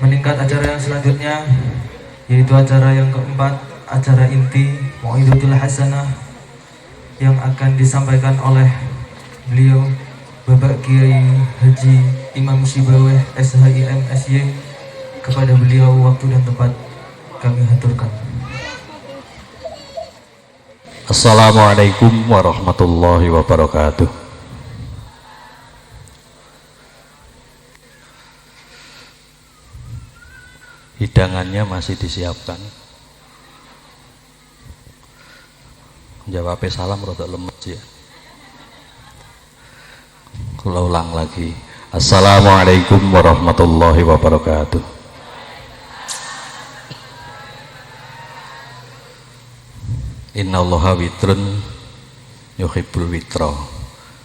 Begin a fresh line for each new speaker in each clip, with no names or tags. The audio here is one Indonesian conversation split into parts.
meningkat acara yang selanjutnya, yaitu acara yang keempat, acara inti Mau'izatul Hasanah yang akan disampaikan oleh beliau Bapak Kiai Haji Imam Syibaweh SHIM SY. Kepada beliau waktu dan tempat kami haturkan.
Assalamualaikum warahmatullahi wabarakatuh. Hidangannya masih disiapkan. Jawabnya salam rada lemes ya. Kula ulang lagi. Assalamualaikum warahmatullahi wabarakatuh. Innallaha witrun yuhibbul witra.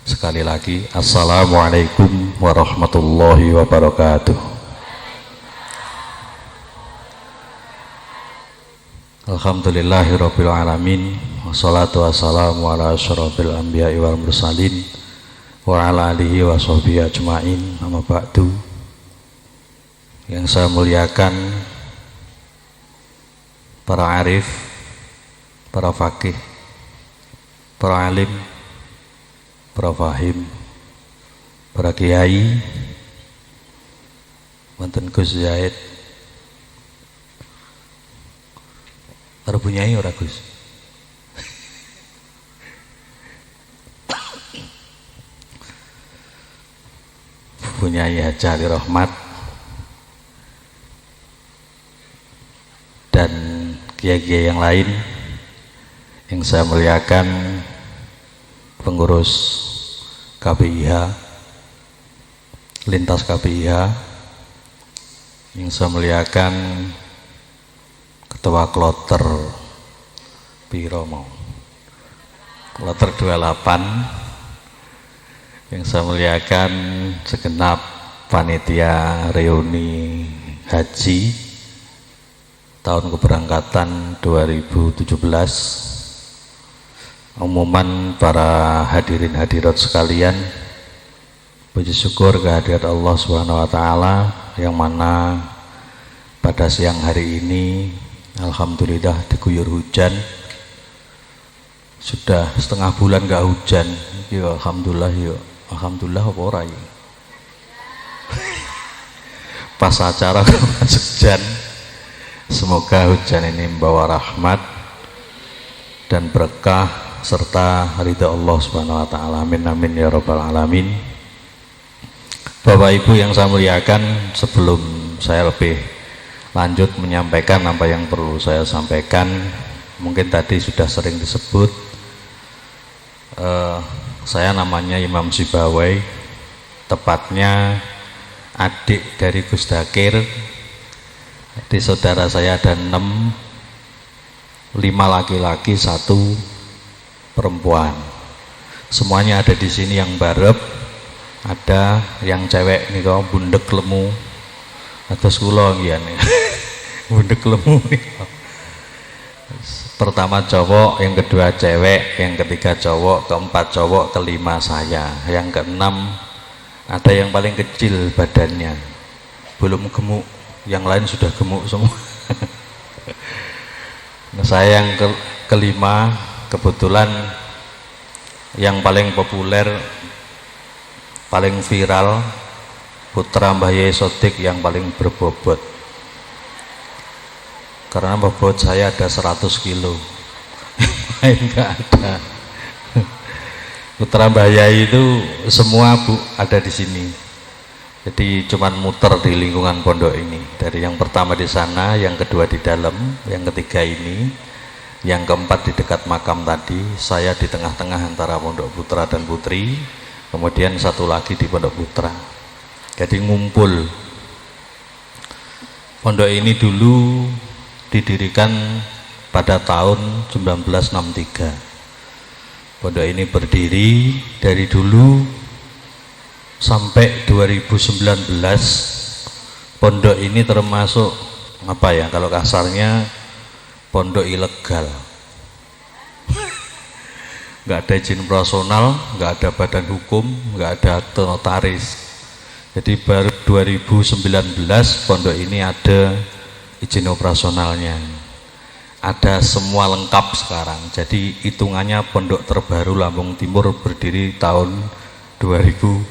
Sekali lagi, assalamualaikum warahmatullahi wabarakatuh. Alhamdulillahirabbil alamin, wassalatu wassalamu ala asyrofil anbiya'i wal mursalin wa ala alihi wa sahbihi ajmain. Amma ba'du. Yang saya muliakan para arif, para fakih, para alim, para fahim, para kiai, wonten Gus Zaid. Arep nyai ora Gus? Punyai Haji Rahmat dan kiai-kiai yang lain yang saya muliakan, pengurus KPIH, lintas KPIH, yang saya muliakan ketua kloter Piromo, kloter 28, yang saya muliakan segenap panitia reuni haji tahun keberangkatan 2017, umuman para hadirin hadirat sekalian. Puji syukur kehadirat Allah Subhanahu wa taala yang mana pada siang hari ini alhamdulillah diguyur hujan. Sudah setengah bulan gak hujan. Ya alhamdulillah, ya alhamdulillah apa ora ya. Pas acara masuk hujan. Semoga hujan ini membawa rahmat dan berkah serta ridha Allah Subhanahu wa taala. Amin amin ya rabbal alamin. Bapak Ibu yang saya muliakan, sebelum saya lebih lanjut menyampaikan apa yang perlu saya sampaikan, mungkin tadi sudah sering disebut, saya namanya Imam Syibaweh, tepatnya adik dari Gus Dakir. Di saudara saya ada 6, 5 laki-laki, 1 perempuan. Semuanya ada di sini yang barep, ada yang cewek nih kau bundek lemu, atas kula ngene. Bundek lemu nih. Pertama cowok, yang kedua cewek, yang ketiga cowok, keempat cowok, kelima saya, yang keenam ada yang paling kecil badannya, belum gemuk, yang lain sudah gemuk semua. Nah, saya yang kelima, kebetulan yang paling populer, paling viral, putra Mbah Yai Sodik yang paling berbobot. Karena bobot saya ada 100 kilo. Lain enggak ada. Putra Mbah Yai itu semua ada di sini. Jadi cuman muter di lingkungan pondok ini. Dari yang pertama di sana, yang kedua di dalam, yang ketiga ini, yang keempat di dekat makam tadi, saya di tengah-tengah antara pondok putra dan putri, kemudian satu lagi di pondok putra. Jadi ngumpul. Pondok ini dulu didirikan pada tahun 1963. Pondok ini berdiri dari dulu sampai 2019. Pondok ini termasuk apa ya, kalau kasarnya pondok ilegal. Nggak ada izin operasional, nggak ada badan hukum, nggak ada notaris. Jadi baru 2019 pondok ini ada izin operasionalnya, ada semua lengkap sekarang. Jadi hitungannya pondok terbaru Lampung Timur berdiri tahun 2019.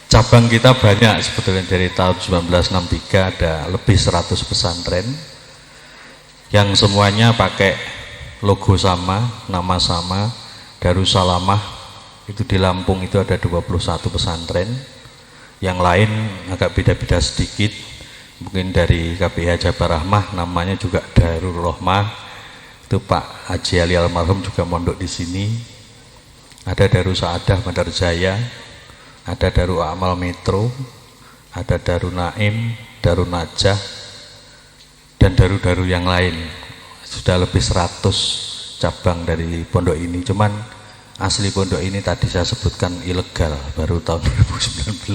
Cabang kita banyak sebetulnya, dari tahun 1963 ada lebih 100 pesantren yang semuanya pakai logo sama, nama sama. Darussalamah itu di Lampung itu ada 21 pesantren, yang lain agak beda-beda sedikit. Mungkin dari KPH Jabar Rahmah namanya juga Darul Rohmah, itu Pak Haji Ali almarhum juga mondok di sini. Ada Darul Saadah Bandar Jaya, ada Darul Amal Metro, ada Darul Naim, Darul Najah, dan daru-daru yang lain. Sudah lebih 100 cabang dari pondok ini. Cuman asli pondok ini tadi saya sebutkan ilegal baru tahun 2019.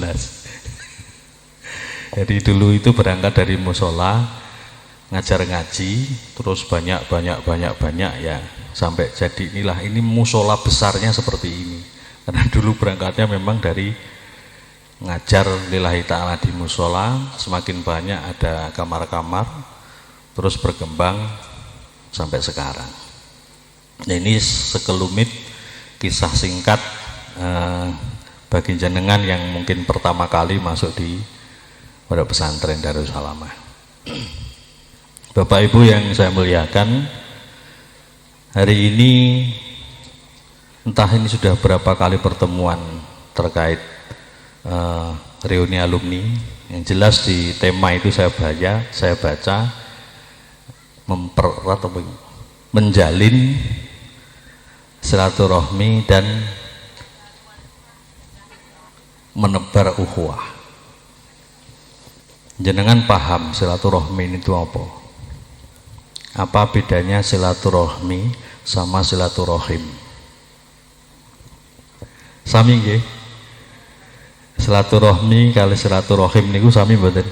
Jadi dulu itu berangkat dari musola, ngajar ngaji, terus banyak ya, sampai jadi inilah, ini musola besarnya seperti ini. Karena dulu berangkatnya memang dari ngajar lillahi ta'ala di musola, semakin banyak ada kamar-kamar, terus berkembang sampai sekarang. Nah, ini sekelumit kisah singkat bagi jenengan yang mungkin pertama kali masuk di pondok pesantren Darussalamah. Bapak Ibu yang saya muliakan, hari ini entah ini sudah berapa kali pertemuan terkait reuni alumni. Yang jelas di tema itu saya baca mempererat atau menjalin silaturahmi dan menebar ukhuwah. Jenengan paham silaturahmi itu apa? Apa bedanya silaturahmi sama silaturahim? Sami nggih? Silaturahmi kali silaturahim niku sami mboten?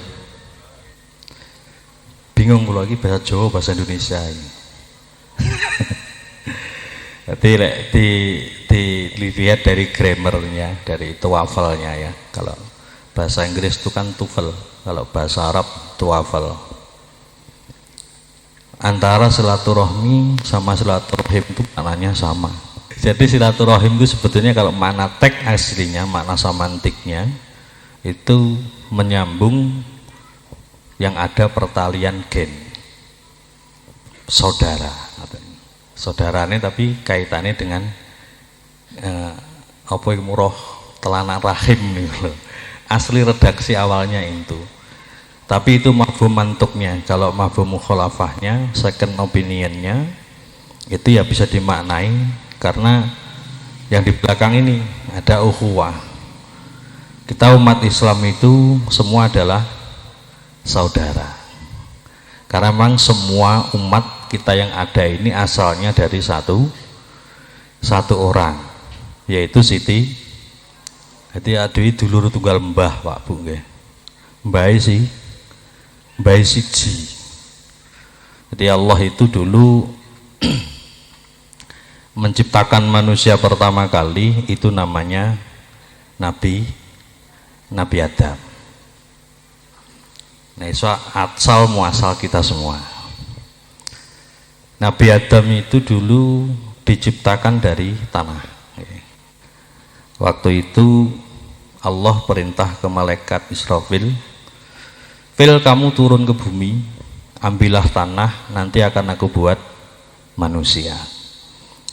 Bingung kula iki bahasa Jawa bahasa Indonesia ini. Jadi dilihat dari grammarnya, dari TOEFL-nya ya. Kalau bahasa Inggris itu kan TOEFL, kalau bahasa Arab TOEFL. Antara silaturahmi sama silaturahim itu maknanya sama. Jadi silaturahim itu sebetulnya kalau makna teks aslinya, makna semantiknya itu menyambung yang ada pertalian gen, saudara. Saudarane tapi kaitannya dengan apa yang murah telanak rahim nih loh. Asli redaksi awalnya itu. Tapi itu mafhum mantuknya. Kalau mafhum mukhalafahnya, second opinionnya itu ya bisa dimaknai karena yang di belakang ini ada ukhuwah. Kita umat Islam itu semua adalah saudara. Karena memang semua umat kita yang ada ini asalnya dari satu orang, yaitu Siti. Jadi aduh dulur tunggal mbah Pak Bu nggih. Mbah siji. Jadi Allah itu dulu menciptakan manusia pertama kali itu namanya Nabi Adam. Nah, itu asal muasal kita semua. Nabi Adam itu dulu diciptakan dari tanah. Waktu itu Allah perintah ke malaikat Israfil, "Fil, kamu turun ke bumi, ambillah tanah, nanti akan aku buat manusia.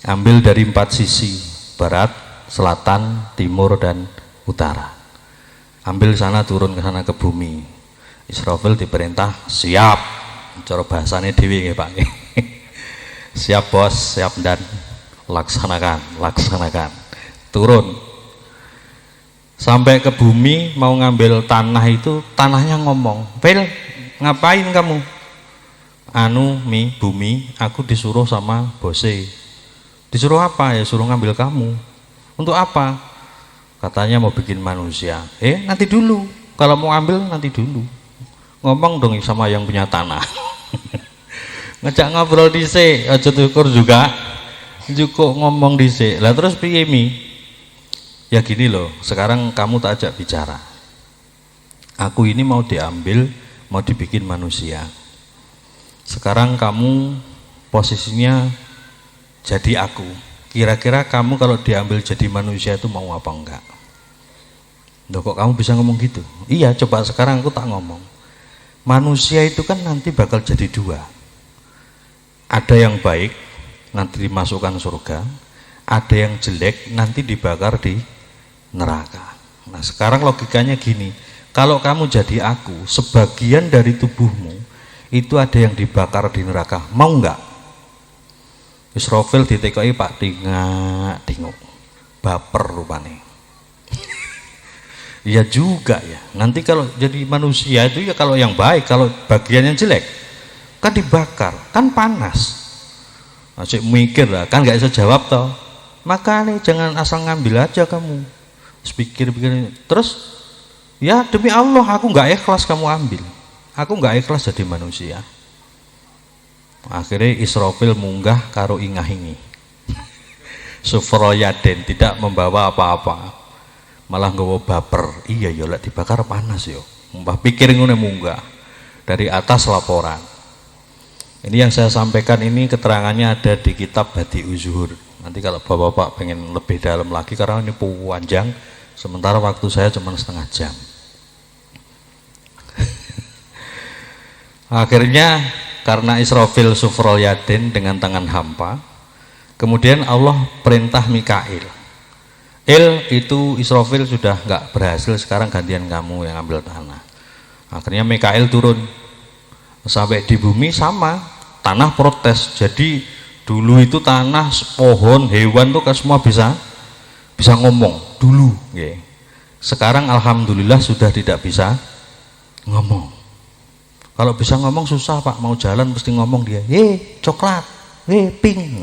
Ambil dari 4 sisi, barat, selatan, timur, dan utara. Ambil sana, turun ke sana ke bumi." Israfil diperintah, "Siap." Cara bahasanya dewi nggih Pak. "Siap bos, siap dan laksanakan." Turun sampai ke bumi, mau ngambil tanah itu, tanahnya ngomong, "Fil, ngapain kamu?" Bumi, aku disuruh sama bose." "Disuruh apa?" "Ya suruh ngambil kamu." "Untuk apa?" "Katanya mau bikin manusia." Nanti dulu, kalau mau ambil nanti dulu. Ngomong dong sama yang punya tanah. Ngejak ngobrol dhisik, aja tukur juga Cukup ngomong dhisik. Lah terus piye Mi? Ya gini loh, sekarang kamu tak ajak bicara. Aku ini mau diambil, mau dibikin manusia. Sekarang kamu posisinya jadi aku. Kira-kira kamu kalau diambil jadi manusia itu mau apa enggak? Loh kok kamu bisa ngomong gitu? Iya, coba sekarang aku tak ngomong. Manusia itu kan nanti bakal jadi dua. Ada yang baik, nanti dimasukkan surga. Ada yang jelek, nanti dibakar di neraka. Nah sekarang logikanya gini, kalau kamu jadi aku, sebagian dari tubuhmu itu ada yang dibakar di neraka, mau enggak? Israfil ditekoi Pak Tinguk, baper rupane. Iya juga ya, nanti kalau jadi manusia itu ya kalau yang baik, kalau bagian yang jelek kan dibakar, kan panas. Masih mikir lah, kan nggak bisa jawab toh. Makanya jangan asal ngambil aja kamu, pikir-pikir terus. Ya demi Allah aku nggak ikhlas kamu ambil, aku nggak ikhlas jadi manusia. Akhirnya Israfil munggah karo ingah-ingi. Sufroyaden, tidak membawa apa-apa, malah nggawa baper. Iya ya lek dibakar panas yo. Mbah pikir ngene munggah dari atas laporan. Ini yang saya sampaikan ini keterangannya ada di kitab Badi'u Zuhur. Nanti kalau bapak-bapak pengen lebih dalam lagi karena ini panjang, sementara waktu saya cuma setengah jam. Akhirnya karena Israfil Sufrol Yadin dengan tangan hampa, kemudian Allah perintah Mikail. Itu Israfil sudah nggak berhasil, sekarang gantian kamu yang ambil tanah. Akhirnya Mikail turun, sampai di bumi sama, tanah protes. Jadi dulu itu tanah, pohon, hewan tuh kan semua bisa ngomong dulu. Sekarang alhamdulillah sudah tidak bisa ngomong. Kalau bisa ngomong susah Pak, mau jalan mesti ngomong dia, coklat, pink,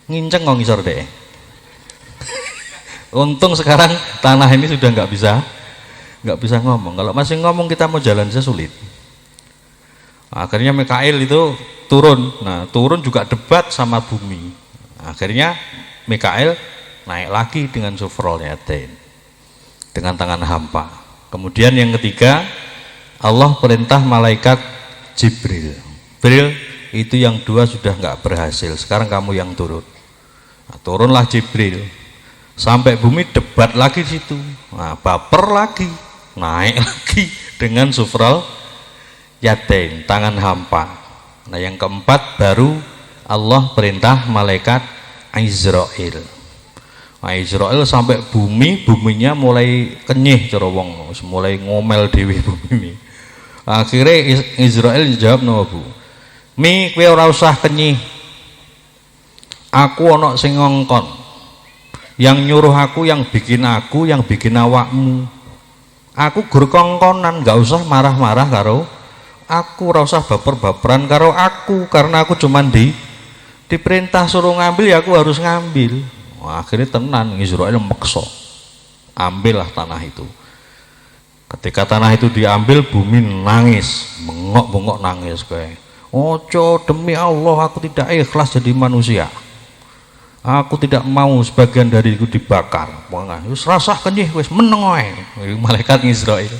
nginceng kok ngisor deh. Untung sekarang tanah ini sudah nggak bisa ngomong. Kalau masih ngomong kita mau jalan saja sulit. Akhirnya Mikail itu turun. Nah turun juga debat sama bumi. Akhirnya Mikail naik lagi dengan Sufrol Yatin, dengan tangan hampa. Kemudian yang ketiga, Allah perintah malaikat Jibril. Jibril itu yang dua sudah nggak berhasil, sekarang kamu yang turun. Nah, turunlah Jibril, sampai bumi debat lagi di situ. Nah, baper lagi, naik lagi dengan Sufrol Yatin, tangan hampa. Nah yang keempat baru Allah perintah malaikat Israel. Nah, Israel sampai buminya mulai kenyih cara wong, mulai ngomel dewi bumi ini. Akhirnya Israel jawab, no Bu, Mi kowe ora usah kenyih, aku ana sing ngongkon, yang nyuruh aku, yang bikin awakmu. Aku gur kongkonan, nggak usah marah-marah karo aku, ora usah baper-baperan karo aku, karena aku cuman diperintah suruh ngambil ya aku harus ngambil. Wah, akhirnya tenan Israel meksa, ambillah tanah itu. Ketika tanah itu diambil, bumi nangis, bengok-bengok nangis kayak, ojo demi Allah aku tidak ikhlas jadi manusia, aku tidak mau sebagian dariku dibakar. Wis rasah kenyih wis meneng wae. Malaikat Israel.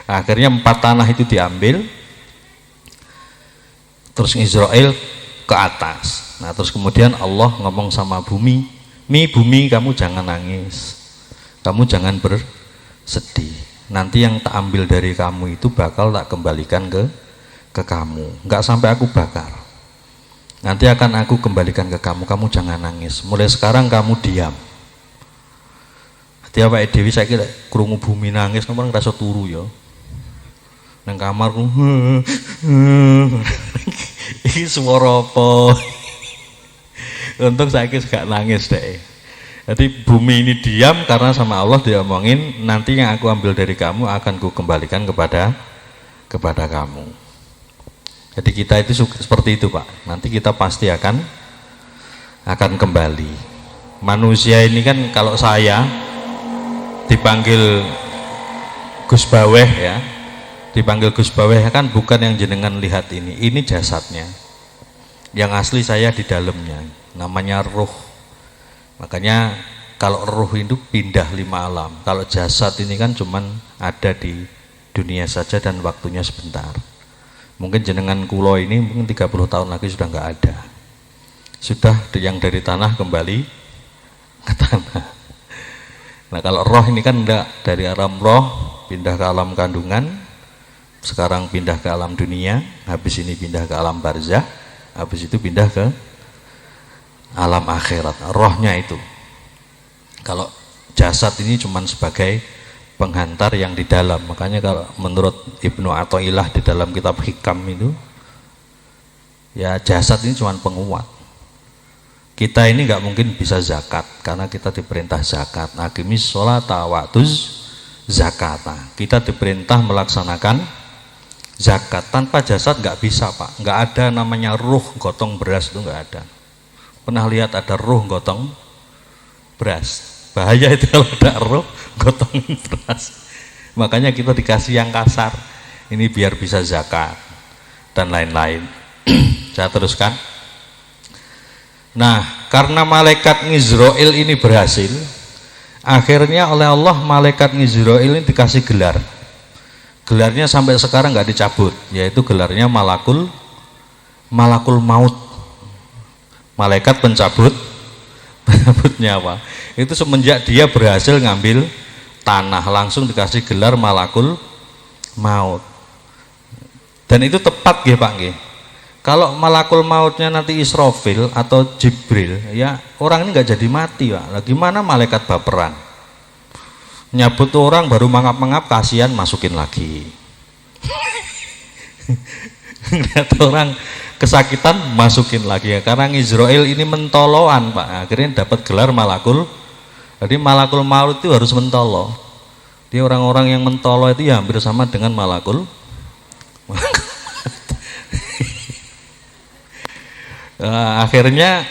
Akhirnya 4 tanah itu diambil, terus Israel ke atas. Nah terus kemudian Allah ngomong sama bumi, Mi bumi kamu jangan nangis, kamu jangan bersedih, nanti yang tak ambil dari kamu itu bakal tak kembalikan ke kamu, nggak sampai aku bakar, nanti akan aku kembalikan ke kamu, kamu jangan nangis, mulai sekarang kamu diam. Hati awake dhewe saiki lek krungu bumi nangis nomor ngerasa turu ya nang kamarku. Iki swara apa? Untung saiki gak nangis deh. Jadi bumi ini diam karena sama Allah diomongin, nanti yang aku ambil dari kamu akan ku kembalikan kepada kamu. Jadi kita itu seperti itu Pak. Nanti kita pasti akan kembali. Manusia ini kan kalau saya dipanggil Gus Baweh ya, dipanggil Gus Baweh kan bukan yang jenengan lihat ini jasadnya. Yang asli saya di dalamnya. namanya ruh. Makanya kalau ruh itu pindah 5 alam. Kalau jasad ini kan cuman ada di dunia saja dan waktunya sebentar. Mungkin jenengan kulo ini mungkin 30 tahun lagi sudah nggak ada. Sudah yang dari tanah kembali ke tanah. Nah kalau roh ini kan enggak, dari alam roh pindah ke alam kandungan, sekarang pindah ke alam dunia, habis ini pindah ke alam barzah, habis itu pindah ke alam akhirat. Rohnya itu. Kalau jasad ini cuma sebagai penghantar yang di dalam. Makanya kalau menurut Ibnu Athaillah di dalam kitab Hikam itu, ya jasad ini cuma penguat. Kita ini nggak mungkin bisa zakat karena kita diperintah zakat. Aqimis sholata wa'tuz zakata. Kita diperintah melaksanakan zakat. Tanpa jasad nggak bisa, Pak. Nggak ada namanya ruh gotong beras, itu nggak ada. Pernah lihat ada ruh gotong beras? Bahaya itu kalau ada ruh gotong beras. Makanya kita dikasih yang kasar. Ini biar bisa zakat dan lain-lain. Saya teruskan. Nah, karena malaikat Ngizrail ini berhasil, akhirnya oleh Allah malaikat Ngizrail ini dikasih gelar. Gelarnya sampai sekarang nggak dicabut, yaitu gelarnya malakul maut. Malaikat pencabut nyawa. Itu semenjak dia berhasil ngambil tanah, langsung dikasih gelar malakul maut. Dan itu tepat nggih Pak nggih. Kalau malakul mautnya nanti Israfil atau Jibril, ya orang ini nggak jadi mati, Pak. Lah gimana malaikat baperan? Nyabut orang baru mangap-mangap, kasihan masukin lagi. Lihat orang kesakitan masukin lagi ya. Karena Israel ini mentoloan, Pak. Akhirnya dapat gelar malakul. Jadi malakul maut itu harus mentolo. Dia orang-orang yang mentolo itu ya hampir sama dengan malakul. Akhirnya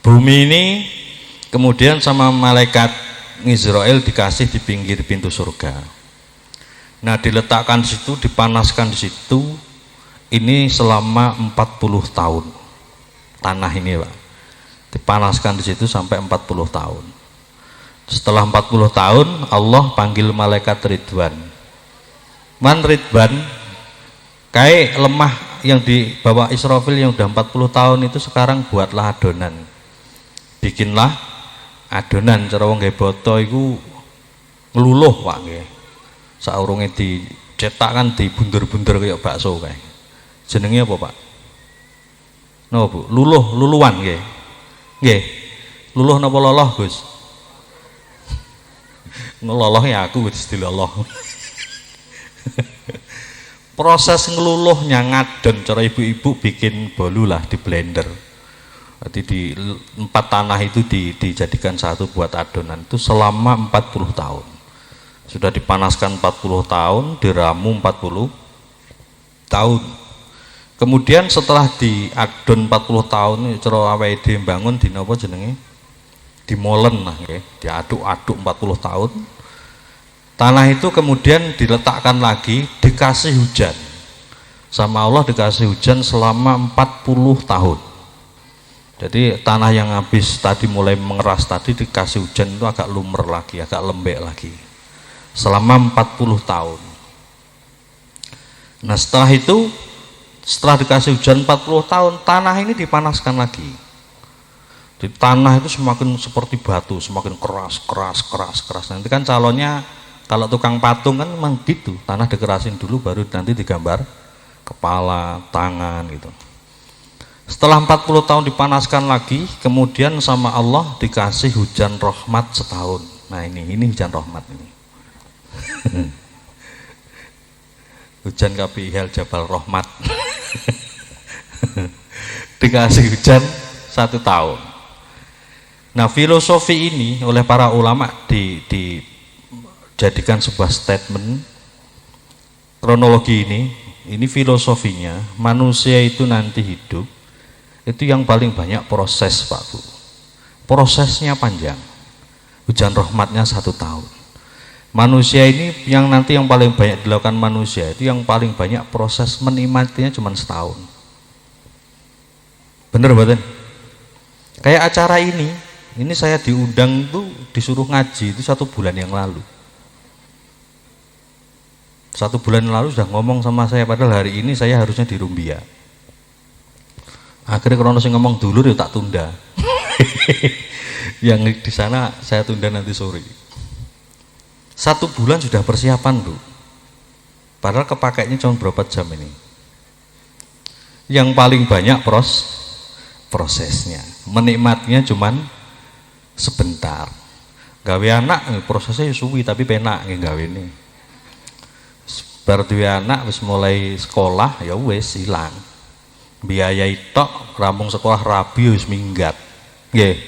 bumi ini kemudian sama malaikat Israel dikasih di pinggir pintu surga. Nah, diletakkan di situ, dipanaskan di situ, ini selama 40 tahun. Tanah ini, Pak. Dipanaskan di situ sampai 40 tahun. Setelah 40 tahun, Allah panggil malaikat Ridwan. Man Ridwan, kayak lemah yang dibawa Israfil yang udah 40 tahun itu sekarang buatlah adonan. Bikinlah adonan, cara wong nggih boto iku ngluluh Pak nggih. Saurunge dicetak kan dibundur-bundur kaya bakso kae. Jenenge apa, Pak? Napa, Bu? Luluhan nggih. Nggih. Luluh napa loloh, Gus? Ngeloloh ya aku wis diloloh. Proses ngeluluhnya ngadon, cara ibu-ibu bikin bolu lah di blender. Jadi di 4 tanah itu dijadikan satu buat adonan itu selama 40 tahun. Sudah dipanaskan 40 tahun, diramu 40 tahun. Kemudian setelah diadon 40 tahun, cara awake dhewe bangun di napa jenenge? Dimolen lah nggih, diaduk-aduk 40 tahun. Tanah itu kemudian diletakkan lagi, dikasih hujan. Sama Allah dikasih hujan selama 40 tahun. Jadi tanah yang habis tadi mulai mengeras tadi dikasih hujan itu agak lumer lagi, agak lembek lagi. Selama 40 tahun. Nah setelah itu, setelah dikasih hujan 40 tahun, tanah ini dipanaskan lagi. Di tanah itu semakin seperti batu, semakin keras. Nanti kan calonnya kalau tukang patung kan memang gitu, tanah dikerasin dulu baru nanti digambar kepala, tangan gitu. Setelah 40 tahun dipanaskan lagi, kemudian sama Allah dikasih hujan rahmat setahun. Nah ini hujan rahmat ini. Hujan Kabihel Jabal Rahmat. Dikasih hujan 1 tahun. Nah filosofi ini oleh para ulama dijadikan sebuah statement kronologi ini filosofinya. Manusia itu nanti hidup itu yang paling banyak proses, Pak Bu. Prosesnya panjang. Hujan rahmatnya 1 tahun. Manusia ini yang nanti yang paling banyak dilakukan manusia itu yang paling banyak proses menikmatinya cuma setahun. Bener mboten? Kayak acara ini saya diundang tuh disuruh ngaji itu 1 bulan yang lalu. 1 bulan yang lalu sudah ngomong sama saya, padahal hari ini saya harusnya di Rumbia. Akhirnya kalau saya ngomong dulur ya tak tunda. Yang di sana saya tunda nanti sore. 1 bulan sudah persiapan tuh. Padahal kepakainya cuma berapa jam ini. Yang paling banyak prosesnya. Menikmatinya cuman sebentar. Gawe anak prosesnya suwi tapi penak gawe ini. Bar duwe anak wis mulai sekolah ya wis ilang. Biaya tok rampung sekolah rabi wis minggat. Nggih.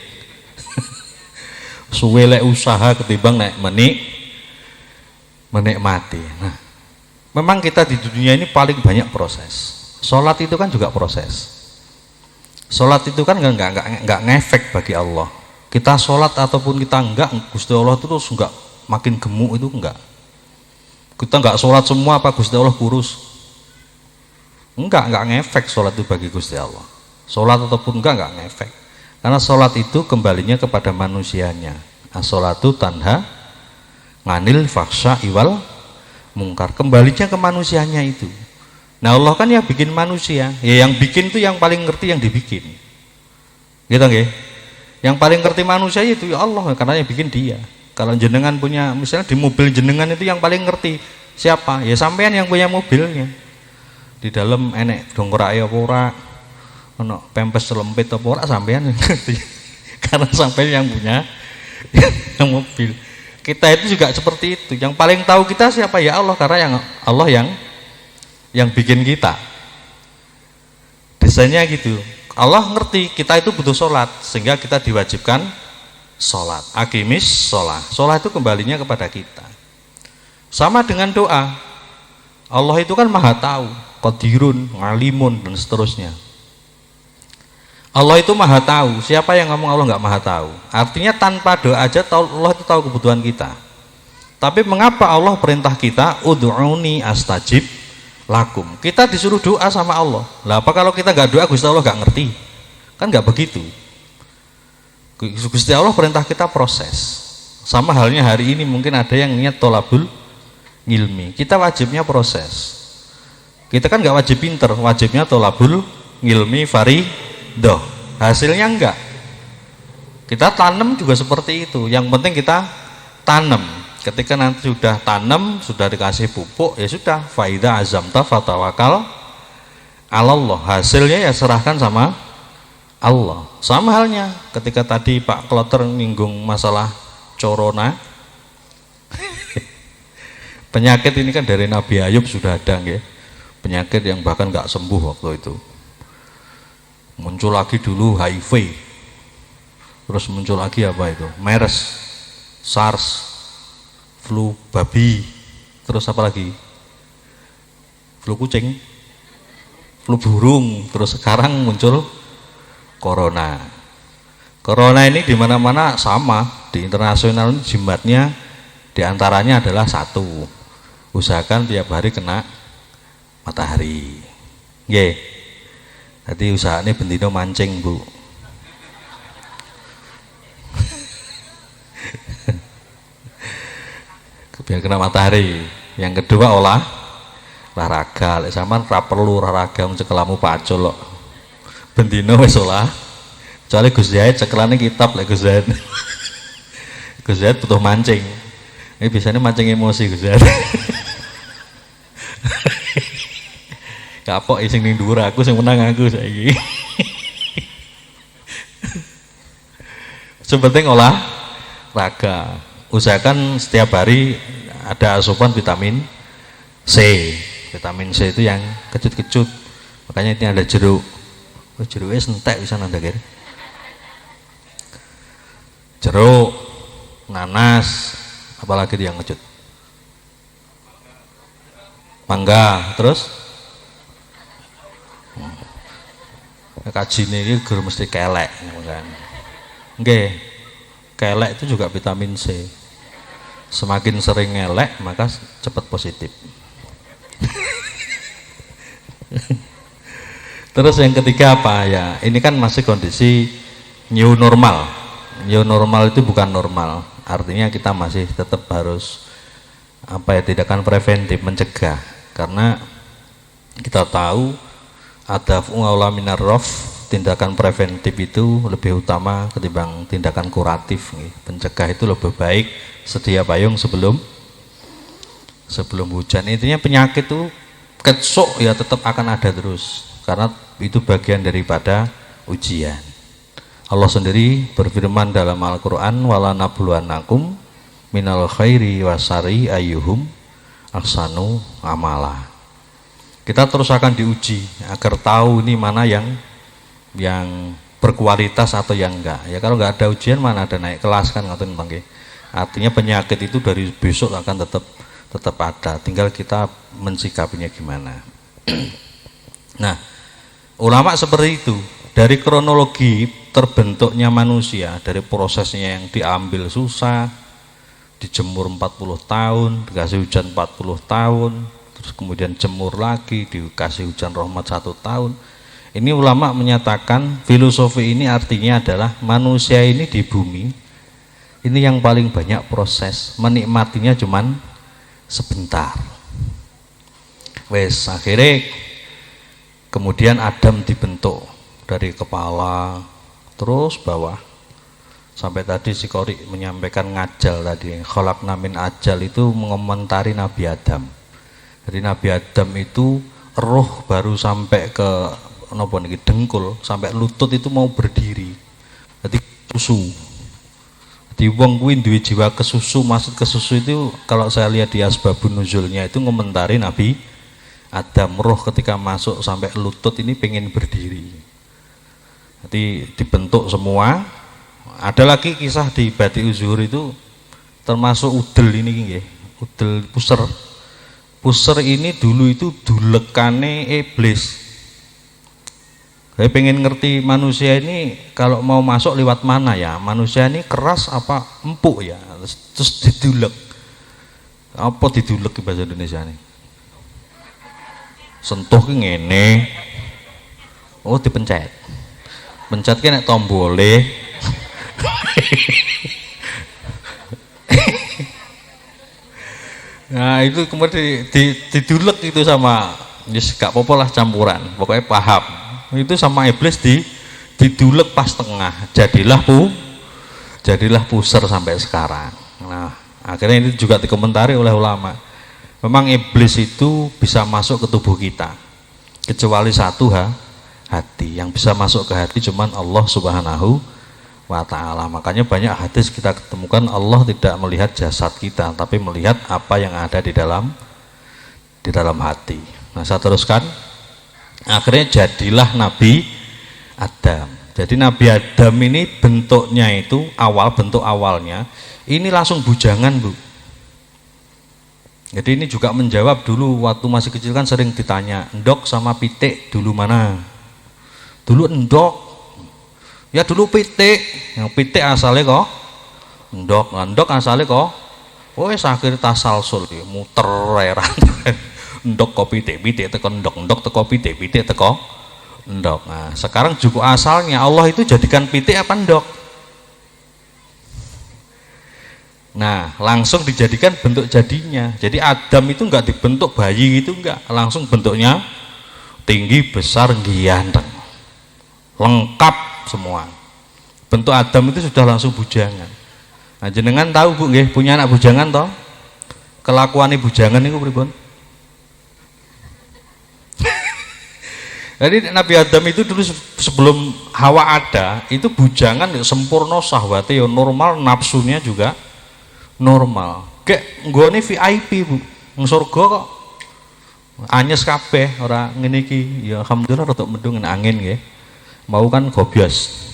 Suwe lek usaha ketimbang nek menikmati. Nah, memang kita di dunia ini paling banyak proses. Sholat itu kan juga proses. Sholat itu kan nggak ngefek bagi Allah. Kita sholat ataupun kita enggak, Gusti Allah itu terus enggak makin gemuk itu enggak. Kita enggak sholat semua apa Gusti Allah kurus? Enggak ngefek sholat itu bagi Gusti Allah. Sholat ataupun enggak ngefek. Karena sholat itu kembalinya kepada manusianya. As-sholatu tanha nganil faksha iwal mungkar, kembalinya ke manusianya itu. Nah Allah kan ya bikin manusia, ya yang bikin itu yang paling ngerti yang dibikin, gitu nggih? Yang paling ngerti manusia itu ya Allah, karena yang bikin dia. Kalau jenengan punya, misalnya di mobil jenengan itu yang paling ngerti siapa? Ya sampean yang punya mobilnya. Di dalam enek dongkrak apa ora, ono pempes selempit apa ora, sampean yang ngerti. Karena sampean yang punya yang mobil. Kita itu juga seperti itu. Yang paling tahu kita siapa? Ya Allah, karena Allah yang bikin kita. Desainnya gitu. Allah ngerti kita itu butuh sholat, sehingga kita diwajibkan sholat. Aqimis sholat. Sholat itu kembalinya kepada kita. Sama dengan doa. Allah itu kan maha tahu, qadirun, ngalimun, dan seterusnya. Allah itu maha tahu. Siapa yang ngomong Allah nggak maha tahu? Artinya tanpa doa aja Allah itu tahu kebutuhan kita. Tapi mengapa Allah perintah kita ud'uni astajib lakum? Kita disuruh doa sama Allah. Lah apa kalau kita nggak doa Gusti Allah nggak ngerti? Kan nggak begitu. Gusti Allah perintah kita proses. Sama halnya hari ini mungkin ada yang niat tolabul ngilmi. Kita wajibnya proses. Kita kan nggak wajib pinter, wajibnya tolabul ngilmi faridoh. Hasilnya enggak. Kita tanam juga seperti itu. Yang penting kita tanam. Ketika nanti sudah tanam, sudah dikasih pupuk, ya sudah. Faida azamta fatawakal Allah. Hasilnya ya serahkan sama Allah. Sama halnya ketika tadi Pak Kloter menyinggung masalah corona. Penyakit ini kan dari Nabi Ayub sudah ada, ya. Penyakit yang bahkan nggak sembuh waktu itu. Muncul lagi dulu HIV, terus muncul lagi apa itu, MERS, SARS, flu babi, terus apa lagi, flu kucing, flu burung, terus sekarang muncul corona. Corona ini di mana-mana sama, di internasional jimatnya diantaranya adalah 1, usahakan tiap hari kena matahari, nggih. Jadi usahanya bendino mancing, Bu. Biar kena matahari. Yang kedua olahraga. Lek sampean ora perlu olahraga cekelmu pacul kok. Bendino wis olah. Kecuali Gus Zaid cekelane kitab lek Gus Zaid. Gus Zaid butuh mancing. Ini biasanya mancing emosi Gus Zaid. Kapok sing ning dhuwur aku sing menang aku saiki. Sepenting olahraga. Usahakan setiap hari ada asupan vitamin C. Vitamin C itu yang kecut-kecut. Makanya ini ada jeruk. Oh, jeruknya sentek bisa nanda kira. Jeruk, nanas, apalagi yang kecut. Mangga, terus kajine iki gur mesti kelek kan. Nggih. Kelek itu juga vitamin C. Semakin sering ngelek maka cepat positif. Terus yang ketiga apa ya? Ini kan masih kondisi new normal. New normal itu bukan normal. Artinya kita masih tetap harus apa ya, tindakan preventif, mencegah. Karena kita tahu ada aula minar raf, tindakan preventif itu lebih utama ketimbang tindakan kuratif. Pencegah itu lebih baik, sedia payung sebelum hujan. Intinya penyakit itu kesok ya tetap akan ada terus, karena itu bagian daripada ujian. Allah sendiri berfirman dalam Al-Quran, wala nabluwannakum minal khairi wasari ayyuhum ahsanu amala. Kita terus akan diuji agar tahu ini mana yang berkualitas atau yang enggak. Ya kalau enggak ada ujian mana ada naik kelas kan, artinya penyakit itu dari besok akan tetap ada, tinggal kita mensikapinya gimana. Nah, ulama seperti itu, dari kronologi terbentuknya manusia, dari prosesnya yang diambil susah, dijemur 40 tahun, dikasih hujan 40 tahun, terus kemudian jemur lagi, dikasih hujan rahmat 1 tahun. Ini ulama menyatakan filosofi ini artinya adalah manusia ini di bumi ini yang paling banyak proses, menikmatinya cuman sebentar. Wes akhirnya kemudian Adam dibentuk dari kepala terus bawah sampai tadi si Qori menyampaikan ngajal tadi, khalaqna min ajal itu mengomentari Nabi Adam. Jadi Nabi Adam itu roh baru sampai ke nopo niki dengkul, sampai lutut itu mau berdiri. Jadi susu. Di wong kuwi duwe jiwa kesusu, maksud kesusu itu kalau saya lihat di asbabun nuzulnya itu ngomentari Nabi Adam, roh ketika masuk sampai lutut ini pengen berdiri. Jadi dibentuk semua. Ada lagi kisah di Badi'uz Zuhur itu termasuk udel ini nggih, udel puser. Puser ini dulu itu dulekane iblis. Saya pengen ngerti manusia ini kalau mau masuk lewat mana ya, manusia ini keras apa empuk ya, terus didulek. Apa didulek bahasa Indonesia ini? Sentuh ki ngene. Oh dipencet. Pencet ki nek tombole. Nah itu kemudian didulek itu sama, gak apa-apa lah campuran, pokoknya paham. Itu sama iblis didulek pas tengah, jadilah puser sampai sekarang. Nah akhirnya ini juga dikomentari oleh ulama, memang iblis itu bisa masuk ke tubuh kita kecuali satu hati, yang bisa masuk ke hati cuman Allah Subhanahu wa ta'ala. Makanya banyak hadis kita ketemukan Allah tidak melihat jasad kita tapi melihat apa yang ada di dalam hati. Nah saya teruskan. Akhirnya jadilah Nabi Adam. Jadi Nabi Adam ini bentuknya itu bentuk awalnya ini langsung bujangan, Bu. Jadi ini juga menjawab dulu waktu masih kecil kan sering ditanya, endok sama pitik dulu mana? Dulu endok. Ya dulu pitik. Yang pitik asalnya kok endok. Endok asalnya kok akhirnya tasalsul muter eran. Ndok kopi pitik teko ndok teko pitik teko ndok. Nah sekarang juga asalnya Allah itu jadikan pitik apa ndok. Nah langsung dijadikan bentuk jadinya. Jadi Adam itu enggak dibentuk bayi gitu, enggak, langsung bentuknya tinggi besar ganteng lengkap semua. Bentuk Adam itu sudah langsung bujangan. Nah jenengan tahu Bu nggih, punya anak bujangan toh? Kelakuane bujangan niku pripun? Jadi Nabi Adam itu dulu sebelum Hawa ada itu bujangan sempurna, syahwatnya ya normal, nafsunya juga normal. Kayak nggone VIP Bu, nang surga kok anyes kabeh, ora ngene iki. Ya alhamdulillah rada mendung angin nggih. Mau kan gobias.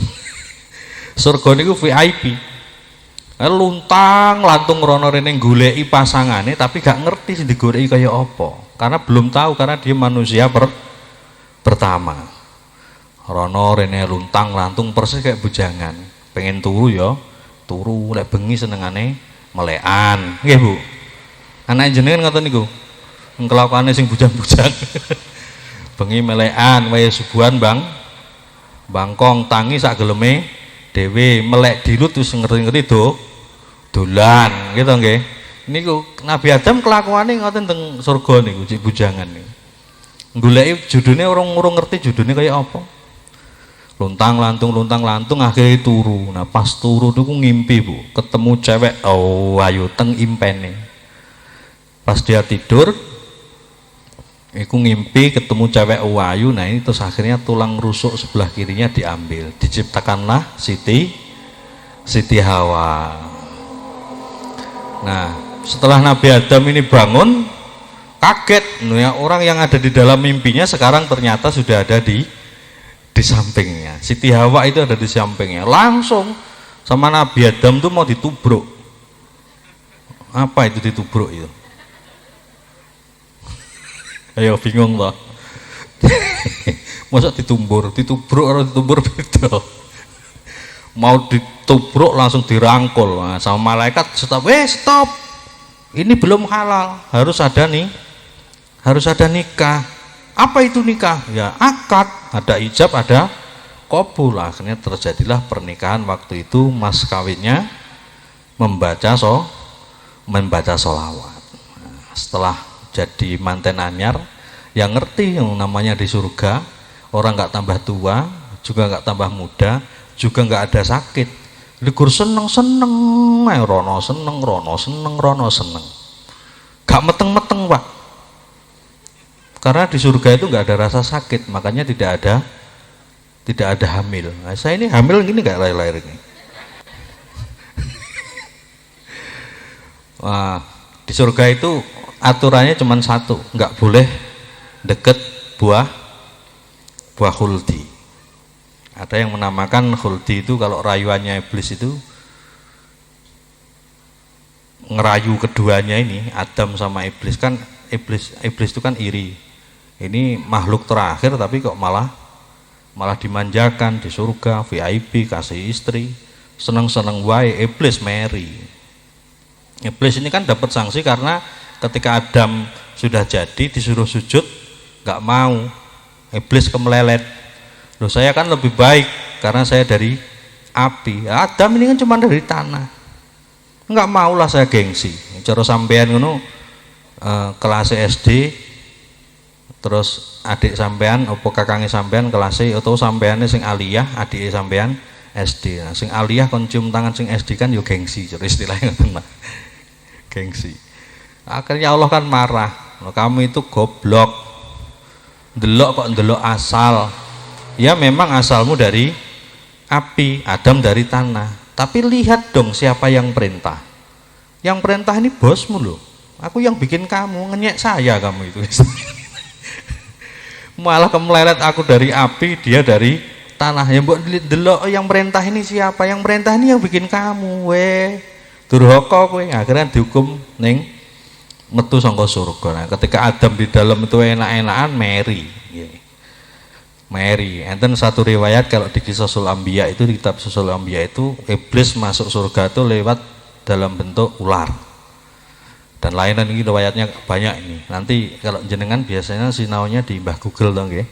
Surga niku VIP. Luntang lantung rono rene goleki pasangane tapi gak ngerti sing digoleki kaya apa. Karena belum tahu, karena dia manusia pertama. Rono rene luntang lantung persis kayak bujangan. Pengen turu ya, turu, lek bengi senengane melekan. Nggih, Bu. Anak jenengan ngoten niku. Kelakuane sing bujang-bujang. bengi melekan wae subuhan bangkong tangi sak geleme dhewe melek dilut wis ngeri-ngeri dolan gitu nggih. Niku Nabi Adam kelakuane ngoten teng surga niku cik bujangan niku. Goleki judune urung ngerti judune kaya apa. Luntang lantung akhirnya turu. Nah pas turu niku ngimpi Bu, ketemu cewek ayu teng impene. Pas dia tidur iku ngimpi ketemu cewek ayu. Nah ini terus akhirnya tulang rusuk sebelah kirinya diambil. Diciptakanlah Siti Hawa. Nah setelah Nabi Adam ini bangun kaget, ya, orang yang ada di dalam mimpinya sekarang ternyata sudah ada di sampingnya. Siti Hawa itu ada di sampingnya. Langsung sama Nabi Adam tuh mau ditubruk. Apa itu ditubruk itu? Ayo bingung loh. Masa ditubruk atau ditumbur beda. Mau ditubruk langsung dirangkul. Nah, sama malaikat stop. Stop. Ini belum halal. Harus ada nikah. Apa itu nikah? Ya akad, ada ijab, ada qabul. Akhirnya terjadilah pernikahan waktu itu. Mas kawinnya membaca sholawat. Nah, setelah jadi manten anyar, yang ngerti yang namanya di surga, orang nggak tambah tua, juga nggak tambah muda, juga nggak ada sakit. Likur seneng, rono seneng, gak meteng Pak. Karena di surga itu nggak ada rasa sakit, makanya tidak ada hamil. Nah, saya ini hamil gini nggak lahir ini. Wah, di surga itu aturannya cuma satu, nggak boleh deket buah khuldi. Ada yang menamakan khuldi itu kalau rayuannya iblis itu ngerayu keduanya ini, Adam sama iblis kan iblis itu kan iri. Ini makhluk terakhir tapi kok malah dimanjakan di surga, VIP, kasih istri, seneng wae. Iblis meri. Iblis ini kan dapat sanksi karena ketika Adam sudah jadi disuruh sujud nggak mau. Iblis kemelelet. Loh saya kan lebih baik karena saya dari api. Adam ini kan cuma dari tanah. Nggak maulah saya gengsi. Cara sampean ngono kelas SD terus adik sampean opo kakangnya sampean kelas atau sampeannya sing aliyah adik sampean SD. Nah, sing aliyah kon cium tangan sing SD kan yo gengsi, cara istilahnya ngoten. Gengsi. Akhirnya Allah kan marah. Loh, kamu itu goblok. Ndelok kok ndelok asal. Ya memang asalmu dari api, Adam dari tanah. Tapi lihat dong siapa yang perintah. Yang perintah ini bosmu loh. Aku yang bikin kamu, ngenyek saya kamu itu. Malah kemelelet aku dari api, dia dari tanah. Ya mbok delok yang perintah ini siapa? Yang perintah ini yang bikin kamu, durhaka kowe. Akhirnya dihukum ning metu saka surga. Nah, ketika Adam di dalam itu enak-enakan meri. Meri. Enten satu riwayat kalau di Kisah Anbiya itu, di kitab Kisah Anbiya itu iblis masuk surga itu lewat dalam bentuk ular. Dan lain-lain ini riwayatnya banyak ini. Nanti kalau jenengan biasanya sinaunya di Mbah Google dong ya.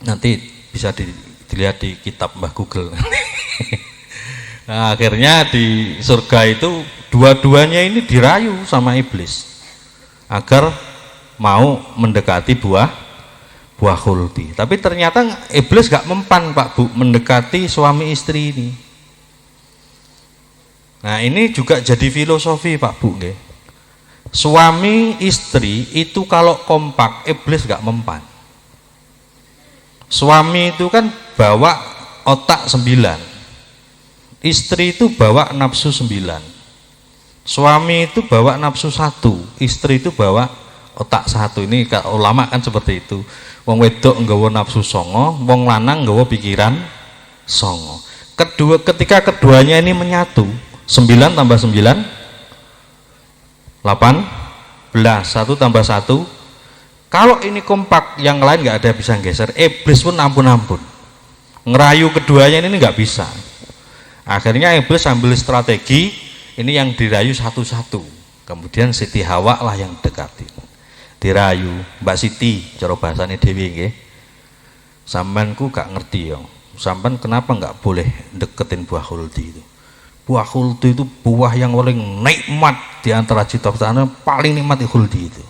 Nanti bisa dilihat di kitab Mbah Google. Nah, akhirnya di surga itu dua-duanya ini dirayu sama iblis agar mau mendekati buah khuldi. Tapi ternyata iblis gak mempan Pak Bu mendekati suami istri ini. Nah, ini juga jadi filosofi Pak Bu nggih. Suami istri itu kalau kompak, iblis gak mempan. Suami itu kan bawa otak 9, istri itu bawa nafsu 9. Suami itu bawa nafsu 1, istri itu bawa otak 1. Ini ulama kan seperti itu. Wong wedok nggawa nafsu 9, wong lanang nggawa pikiran 9. Ketika keduanya ini menyatu, 9 tambah 9 18, 1 tambah 1. Kalau ini kompak, yang lain nggak ada bisa geser. Iblis pun ampun-ampun. Ngerayu keduanya ini nggak bisa. Akhirnya iblis ambil strategi, ini yang dirayu satu-satu. Kemudian Siti Hawa lah yang dekati. dirayu Mbak Siti cara bahasane dhewe nggih. Sampeanku gak ngerti ya. Sampean kenapa nggak boleh deketin buah khuldi itu? Buah khuldi itu buah yang paling nikmat di antara cita-citanya, paling nikmat di khuldi itu.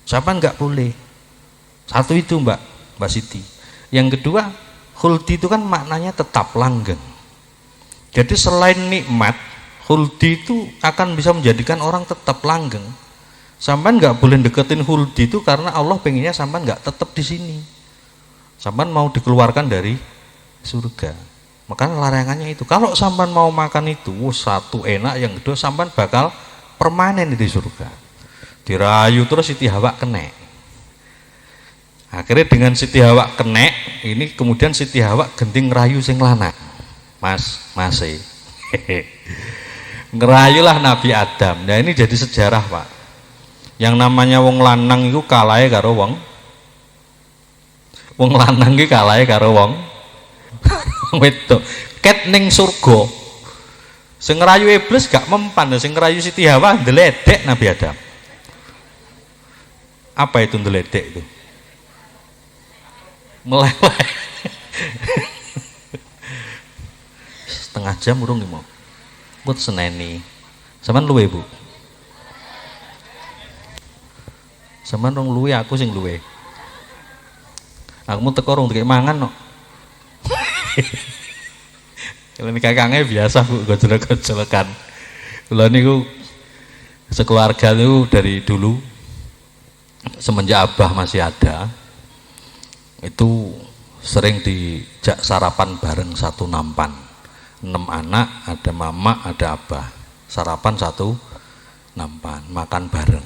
Sampean nggak boleh. Satu itu Mbak Siti. Yang kedua, khuldi itu kan maknanya tetap langgeng. Jadi selain nikmat, khuldi itu akan bisa menjadikan orang tetap langgeng. Sampean nggak boleh deketin khuldi itu karena Allah pengennya sampean nggak tetap di sini. Sampean mau dikeluarkan dari surga. Makanya larangannya itu. Kalau sampean mau makan itu, satu enak, yang kedua sampean bakal permanen di surga. Dirayu terus Siti Hawa kena. Akhirnya dengan Siti Hawa kena, ini kemudian Siti Hawa genting ngerayu sing lanang. Mas ngerayulah Nabi Adam. Nah ini jadi sejarah Pak. Yang namanya wong lanang itu kalahe karo wong lanang iki kalahe karo wong wedok. Ket ning surga sing ngerayu iblis gak mempan, sing ngerayu Siti Hawa ndeledek Nabi Adam. Apa itu ndeledek itu? Meleleh. Setengah jam urung iki mau. Put seneni. Sampeyan luwe, Bu. Sampeyan rong luwe, aku sing luwe. Aku mau teko rong dikek mangan no. Kalau kakangnya biasa Bu, gojolek-gojolokan. Kula niku sekeluarga itu dari dulu semenjak Abah masih ada itu sering dijak sarapan bareng satu nampan. 6 anak, ada mama, ada abah, sarapan satu nampan, makan bareng.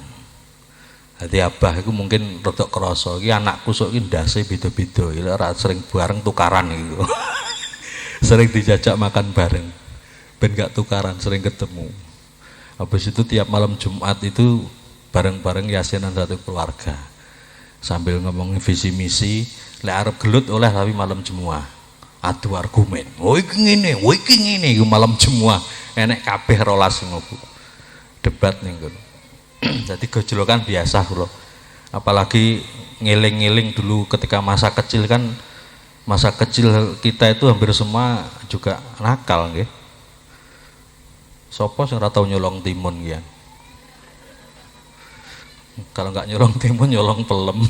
Jadi abah itu mungkin rodok kroso, ini anakku sok ini ndase beda-beda, sering bareng tukaran gitu. Sering dijajak makan bareng, ben gak tukaran, sering ketemu. Habis itu tiap malam Jumat itu bareng-bareng yasinan satu keluarga, sambil ngomongin visi misi, lek arep gelut oleh tapi malam Jumat. Adu argumen, iki ngene, iki malam Jumat enek kabeh 12 ngopo. Debat ning ngono. Jadi gojlokan biasa kula. Apalagi ngiling-ngiling dulu ketika masa kecil kan, masa kecil kita itu hampir semua juga nakal nggih. Sopo sing ora tau nyolong timun ya? Kalau nggak nyolong timun nyolong pelem.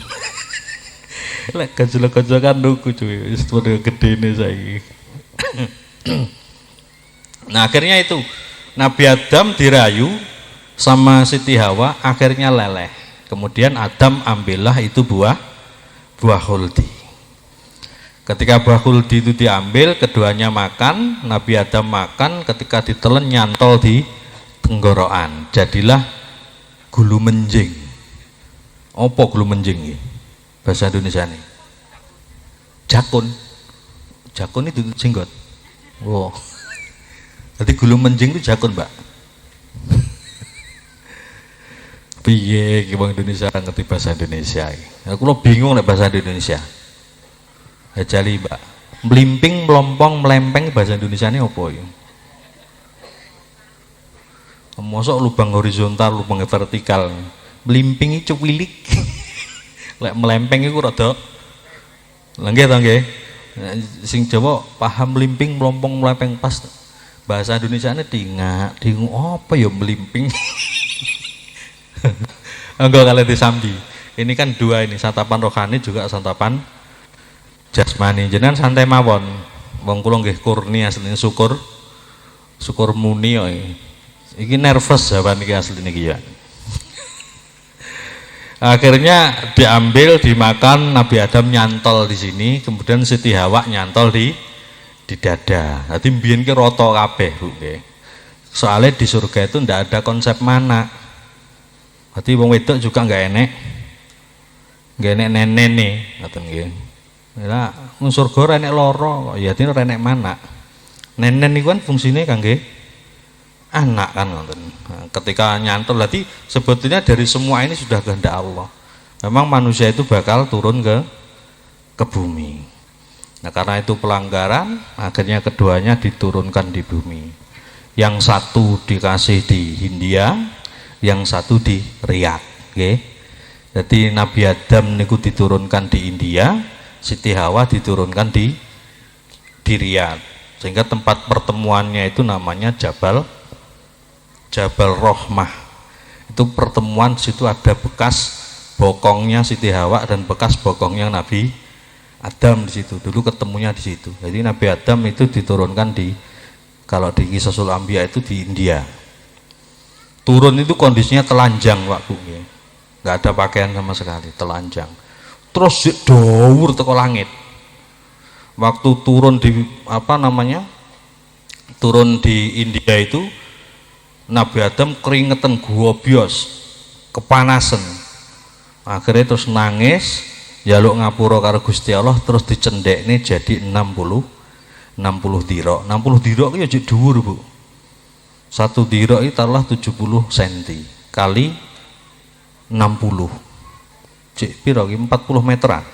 Lek kecil-kecil kan nuku cuy, wis padha gedene saiki. Nah, akhirnya itu Nabi Adam dirayu sama Siti Hawa, akhirnya leleh. Kemudian Adam ambillah itu buah khuldi. Ketika buah khuldi itu diambil, keduanya makan, Nabi Adam makan, ketika ditelan nyantol di tenggorokan. Jadilah gulu menjing. Apa gulu menjing iki? Bahasa Indonesia nih, jakun itu jenggot. Wow, jadi gulu menjing itu jakun Mbak. Piye wong Indonesia ngerti bahasa Indonesia? Aku lo bingung nih bahasa Indonesia. Jali Mbak, melimping, melompong, melempeng bahasa Indonesia ini apa ya? Mosok lubang horizontal, lubang vertikal, melimping itu cuwilik. Lek melempeng iku rada lenggih to nggih. Sing Jawa paham melimping, melompong, melempeng pas. Bahasa Indonesiane dingak, dingu apa ya melimping. Enggak kali disambi. Ini kan dua ini, santapan rohani juga santapan jasmani. Jenengan santai mawon. Wong kula nggih kurni asline syukur muni kok. Iki nervous jawaban iki asline iki ya. Akhirnya diambil, dimakan, Nabi Adam nyantol di sini, kemudian Siti Hawa nyantol di dada. Nanti mbiyen ki rata kabeh, Bu nggih. Soalnya di surga itu ndak ada konsep mana. Berarti wong wedok juga nggak enek nenen nih, ngoten nggih. Lah wong surga ora enek loro, ya dene ora enek mana. Nenen niku kan fungsine kangge anak kan ngoten. Nah, ketika nyantol berarti sebetulnya dari semua ini sudah kehendak Allah. Memang manusia itu bakal turun ke bumi. Nah, karena itu pelanggaran, akhirnya keduanya diturunkan di bumi. Yang satu dikasih di Hindia, yang satu di Riyadh, okay? Jadi Nabi Adam niku diturunkan di India, Siti Hawa diturunkan di Riyadh. Sehingga tempat pertemuannya itu namanya Jabal Rohmah. Itu pertemuan, situ ada bekas bokongnya Siti Hawa dan bekas bokongnya Nabi Adam di situ. Dulu ketemunya di situ. Jadi Nabi Adam itu diturunkan kalau di Qisasul Anbiya itu di India. Turun itu kondisinya telanjang waktunya, nggak ada pakaian sama sekali, telanjang. Terus dawur teko langit. Waktu turun di turun di India itu Nabi Adam keringetan gobios, kepanasan. Akhirnya terus nangis, jaluk ngapura karo Gusti Allah, terus dicendekne jadi 60 dirok. 60 dirok itu jadi dhuwur, Bu. Satu dirok itu taruhlah 70 cm kali 60. Cik piro iki 40 meteran.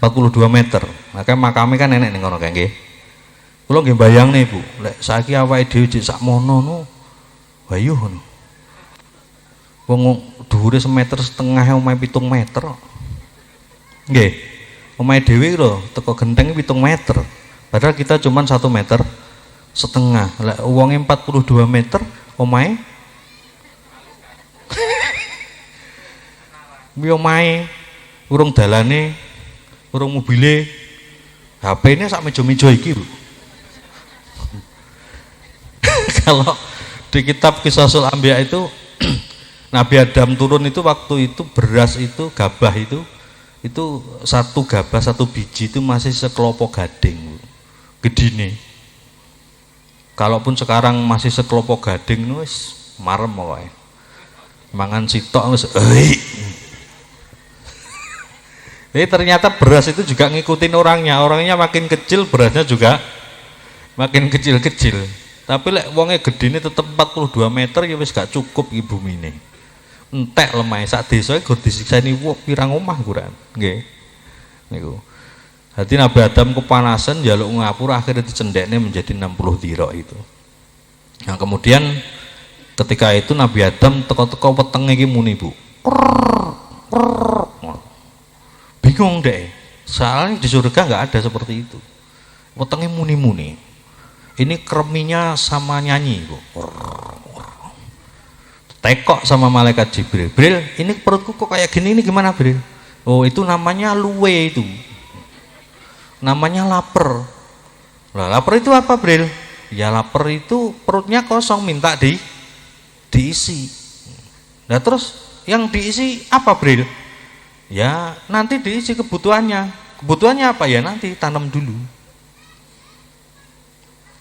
42 meter. Makanya makamnya kan enek ning kono kae nggih. Kula nggih bayangne, Bu. Lek saiki awake dhewe cik sakmono no. Bayuh ngono. Wong dhuwure semeter setengah omahe 7 meter. Nggih. Omahe dhewe lho teko genteng 7 meter. Padahal kita cuma 1 meter setengah. Lek wonge 42 meter omahe omahe urung dalane, urung mobile, HP-ne sak meja-meja iki, Bu. Kalau di kitab Qisasul Anbiya itu Nabi Adam turun itu waktu itu beras itu gabah itu satu gabah satu biji itu masih sekelompok gading, Bu. Gedine. Kalaupun sekarang masih sekelompok gading wis marem wae. Mangan sitok wis Jadi ternyata beras itu juga ngikutin orangnya makin kecil berasnya juga makin kecil-kecil. Tapi lek wonge gedine tetep 42 meter ya wis gak cukup iki bumine. Entek lemah sak desa gur disiksani pirang omah kuran. Nggih. Niku. Hati Nabi Adam kepanasan jaluk ngapura akhirnya dicendeknya menjadi 60 dirok itu. Nah kemudian ketika itu Nabi Adam teko-teko wetenge iki muni, Bu. Bingung deh. Soalnya di surga nggak ada seperti itu. Wetenge muni-muni. Ini kreminya sama nyanyi, Bu. Tekok sama malaikat Jibril. Bril, ini perutku kok kayak gini, ini gimana, Bril? Oh, itu namanya luwe itu. Namanya lapar. Lah, lapar itu apa, Bril? Ya lapar itu perutnya kosong minta diisi. Nah terus yang diisi apa, Bril? Ya nanti diisi kebutuhannya. Kebutuhannya apa ya? Nanti tanam dulu.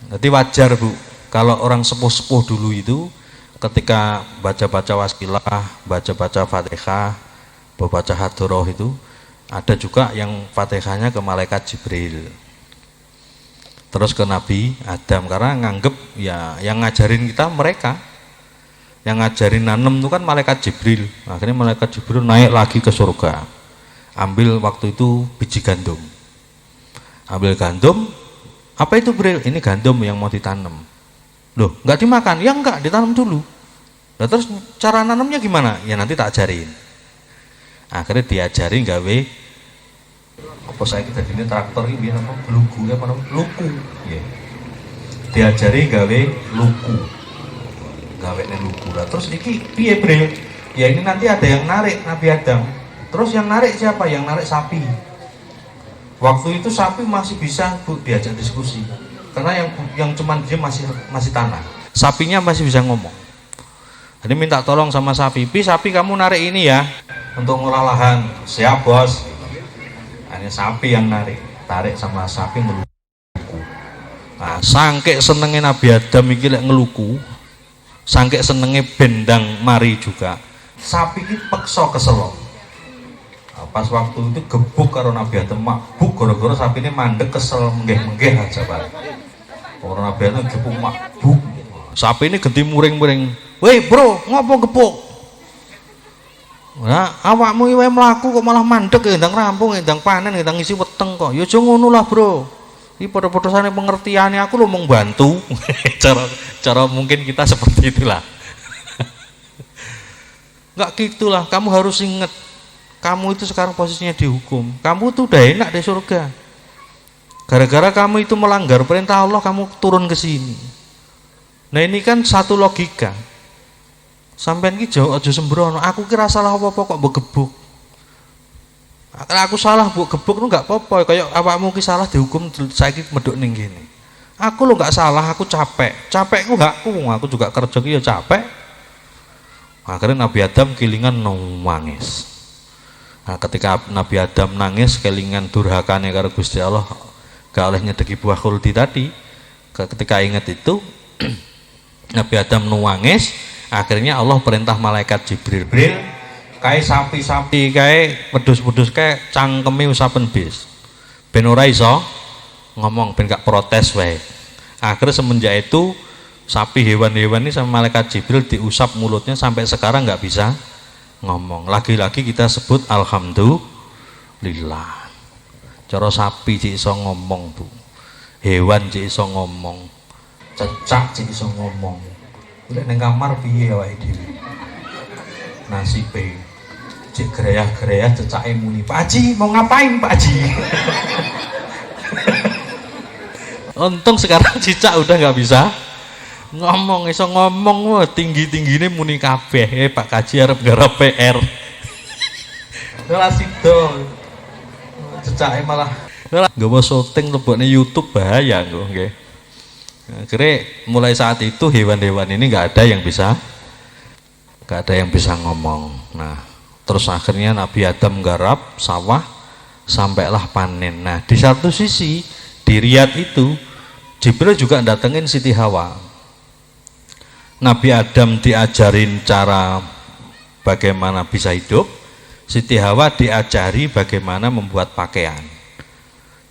Jadi wajar, Bu, kalau orang sepuh-sepuh dulu itu ketika baca-baca waskilah, baca-baca Fatihah, baca hadroh itu ada juga yang Fatihahnya ke malaikat Jibril, terus ke Nabi Adam, karena nganggep ya yang ngajarin kita mereka, yang ngajarin nanem itu kan malaikat Jibril. Akhirnya malaikat Jibril naik lagi ke surga, ambil waktu itu biji gandum, ambil gandum. Apa itu, Bril? Ini gandum yang mau ditanam. Loh, nggak dimakan? Ya enggak, ditanam dulu. Nah terus cara nanamnya gimana? Ya nanti tak ajarin. Akhirnya diajarin gawe apa saya kita ini traktor ini biar apa lugu apa namanya luku ya. Diajari gawe luku, gawe luku lah. Terus iki piye, Bril? Ya ini nanti ada yang narik Nabi Adam. Terus yang narik siapa? Yang narik sapi. Waktu itu sapi masih bisa, Bu, diajak diskusi. Karena yang cuman dia masih tanah. Sapinya masih bisa ngomong. Jadi minta tolong sama sapi. Sapi kamu narik ini ya untuk ngolah lahan. Siap, Bos. Hanya sapi yang narik, tarik sama sapi ngeluku. Nah, sangke senenge Nabi Adam iki lek ngeluku, sangke senenge bendang mari juga. Sapi iki peksa keselok. Nah, pas waktu itu gebuk karo Nabi Adam mabuk gara-gara sapi ini mandek kesel menggeh-menggeh aja, Pak. Karo Nabi Adam gebuk mabuk. Sapi ini ganti muring-muring. Woi, Bro, ngopo gebuk? Nah, awakmu iki wae mlaku kok malah mandek ndang rampung, ndang panen, ndang ngisi weteng kok. Ya aja ngono lah, Bro. Iki padha-padhane pengertiane aku lho mung bantu. cara mungkin kita seperti itulah. Enggak gitulah, kamu harus ingat kamu itu sekarang posisinya dihukum. Kamu tuh udah enak di surga. Gara-gara kamu itu melanggar perintah Allah, kamu turun ke sini. Nah ini kan satu logika. Sampeyan ki jauh aja sembrono. Aku kira salah apa-apa kok mbok gebuk. Aku salah mbok gebuk lu enggak apa-apa. Kayak awakmu ki salah dihukum saiki medhuk ning kene. Aku lo enggak salah, aku capek. Capekku hakku, aku juga kerja ki ya capek. Akhirnya Nabi Adam kelingan nangis. Nah, ketika Nabi Adam nangis kelingan durhakane karo Gusti Allah, gak oleh nyedeki buah khuldi tadi. Ketika ingat itu Nabi Adam nangis, akhirnya Allah perintah malaikat Jibril, kae sapi-sapi kae wedhus-wedhus kae cangkeme usapen bis. Ben ora iso ngomong, ben gak protes wae. Akhirnya semenjak itu sapi hewan-hewan ini sama malaikat Jibril diusap mulutnya sampai sekarang nggak bisa ngomong. Lagi-lagi kita sebut alhamdulillah. Cara sapi cik iso ngomong Bu, hewan cik iso ngomong, cecak cik iso ngomong. Lek ning kamar piye awake dhewe? Nasibe cik gereyah-gereyah cecake muni, "Pak Haji, mau ngapain Pak Haji?" Untung sekarang cicak udah nggak bisa ngomong, iso ngomong, wah tinggi-tinggine muni kabeh. Pak Kaji arep garap PR. Ora sida. Cecake malah nggawa syuting lebokne YouTube, bahaya engko nggih. Akhirnya mulai saat itu hewan-hewan ini nggak ada yang bisa ngomong. Nah, terus akhirnya Nabi Adam garap sawah sampailah panen. Nah, di satu sisi di Riyadh itu Jibril juga datengin Siti Hawa. Nabi Adam diajarin cara bagaimana bisa hidup, Siti Hawa diajari bagaimana membuat pakaian.